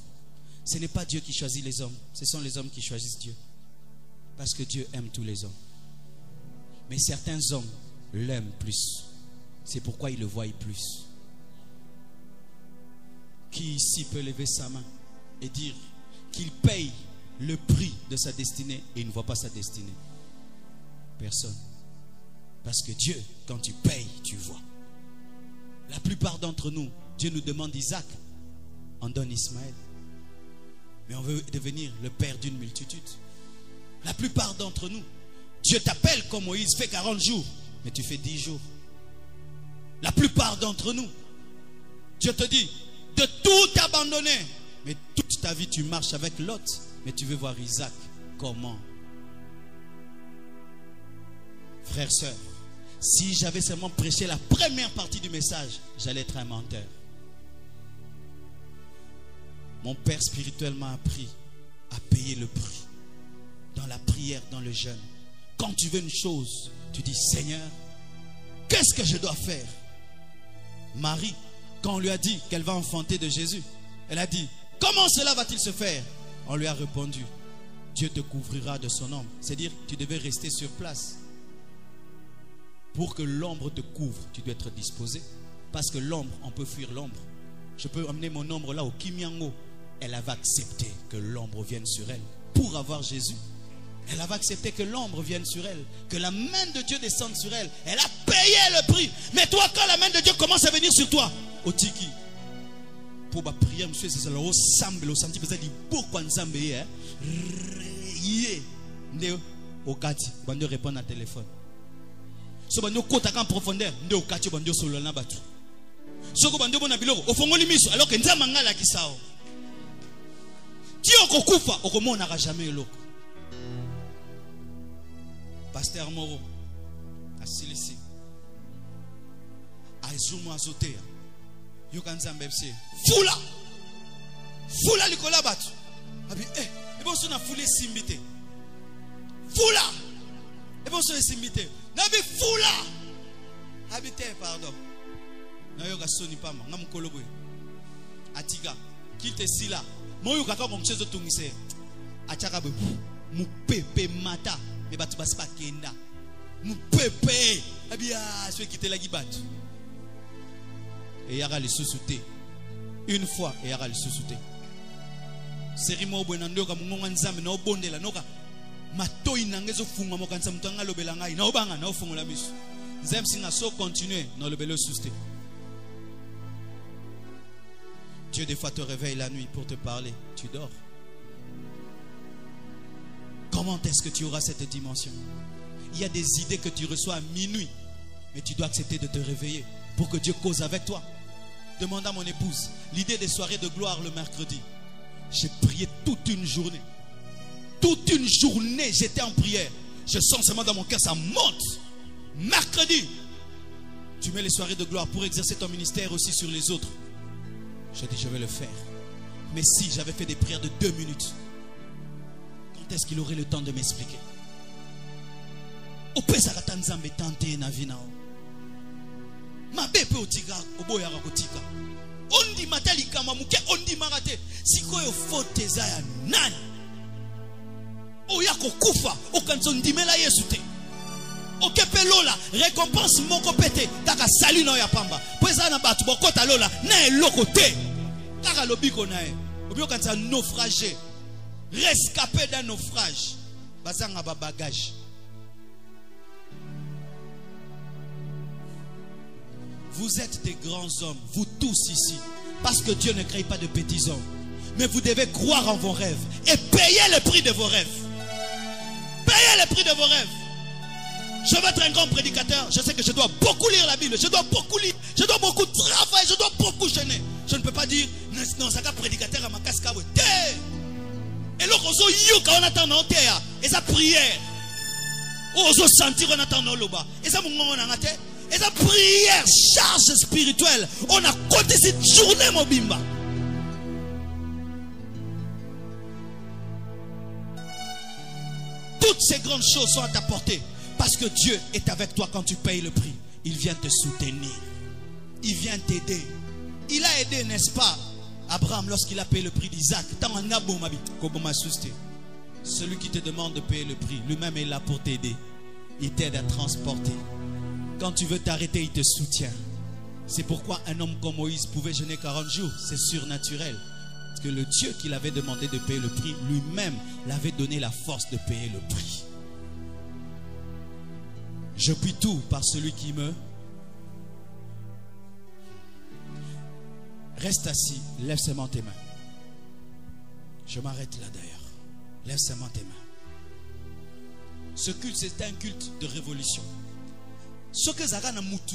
B: ce n'est pas Dieu qui choisit les hommes, ce sont les hommes qui choisissent Dieu. Parce que Dieu aime tous les hommes. Mais certains hommes l'aiment plus. C'est pourquoi ils le voient plus. Qui ici peut lever sa main et dire qu'il paye le prix de sa destinée et il ne voit pas sa destinée? Personne. Parce que Dieu, quand tu payes, tu vois. La plupart d'entre nous, Dieu nous demande Isaac, on donne Ismaël. mais on veut devenir le père d'une multitude. La plupart d'entre nous, Dieu t'appelle comme Moïse, fais 40 jours, mais tu fais 10 jours. La plupart d'entre nous, Dieu te dit de tout abandonner, mais toute ta vie tu marches avec Lot, mais tu veux voir Isaac. Comment? Frères, sœurs, si j'avais seulement prêché la première partie du message, j'allais être un menteur. Mon père spirituel m'a appris à payer le prix. Dans la prière, dans le jeûne. Quand tu veux une chose, tu dis Seigneur, qu'est-ce que je dois faire? Marie, quand on lui a dit qu'elle va enfanter de Jésus, elle a dit, comment cela va-t-il se faire? On lui a répondu, Dieu te couvrira de son ombre. C'est-à-dire, tu devais rester sur place. Pour que l'ombre te couvre, tu dois être disposé. Parce que l'ombre, on peut fuir l'ombre. Je peux amener mon ombre là au Kimiango. Elle avait accepté que l'ombre vienne sur elle. Pour avoir Jésus, elle avait accepté que l'ombre vienne sur elle, que la main de Dieu descende sur elle. Elle a payé le prix. Mais toi, quand la main de Dieu commence à venir sur toi, au tiki, pour prier, monsieur, c'est ça, au sambe, au senti, c'est beaucoup de sambe, au kati, bande répondre à téléphone. So bande kota en profondeur, nde au kati bande solo na batu. So ko bande bona biloko, au fongoli miso, alors que nzamba ngala kisao. Ti okokufa, okomonaka jamais eloko. Pasteur Moro, à Silisi, à Zoum Azotea, Yokanzambe, Fula, Fula Likola Batu. Abi, et bon, on a foulé Simbité. Fula, et bon, on a Simbité. Nabi Fula, habité, pardon. Nayoka Soni Pama, Namukolobo, Atiga, Kilte Sila, Moyoka comme chose de Tungise, Achakabu, Mupepe Mata. Mais batu basi pas kenda nous pepe abia ceux qui étaient là qui battent et yara le sous-souté une fois et yara le sous-souté serimo bwena ndoka mungonga nzambe na obondela noka matoi nangezo funga mokanza mutanga lobela ngai na obanga na ofungola miso nzambe singa so continuer na lobelo sous-souté. Dieu des fois te réveille la nuit pour te parler, tu dors. Comment est-ce que tu auras cette dimension? Il y a des idées que tu reçois à minuit, mais tu dois accepter de te réveiller pour que Dieu cause avec toi. Demande à mon épouse, l'idée des soirées de gloire le mercredi. J'ai prié toute une journée. Toute une journée, j'étais en prière. Je sens seulement dans mon cœur, ça monte. Mercredi, tu mets les soirées de gloire pour exercer ton ministère aussi sur les autres. Je dis, je vais le faire. Mais si j'avais fait des prières de 2 minutes, est-ce qu'il aurait le temps de m'expliquer? Récompense moko pété taka salut na ya pamba pesa na batu bokota lola na eloko te taka lobiko na e obio kanza naufragé rescapé d'un naufrage bazanga ba bagage. Vous êtes des grands hommes, vous tous ici, parce que Dieu ne crée pas de petits hommes, mais vous devez croire en vos rêves et payer le prix de vos rêves. Payez le prix de vos rêves. Je veux être un grand prédicateur. Je sais que je dois beaucoup lire la Bible. Je dois beaucoup lire. Je dois beaucoup travailler. Je dois beaucoup gêner. Je ne peux pas dire non, c'est un prédicateur à ma casque. Et là, on attend nos terres. Et sa prière. On sentir on attend nos loba. Et ça, et sa prière, charge spirituelle. On a côté cette journée, mon bimba. Toutes ces grandes choses sont à ta portée. Parce que Dieu est avec toi quand tu payes le prix. Il vient te soutenir. Il vient t'aider. Il a aidé, n'est-ce pas, Abraham lorsqu'il a payé le prix d'Isaac. Celui qui te demande de payer le prix, lui-même est là pour t'aider. Il t'aide à transporter. Quand tu veux t'arrêter, il te soutient. C'est pourquoi un homme comme Moïse pouvait jeûner 40 jours. C'est surnaturel. Parce que le Dieu qui l'avait demandé de payer le prix, lui-même l'avait donné la force de payer le prix. Je puis tout par celui qui me... Reste assis, lève seulement tes mains. Je m'arrête là d'ailleurs. Lève seulement tes mains. Ce culte, c'est un culte de révolution. Ce que Zara n'a moutou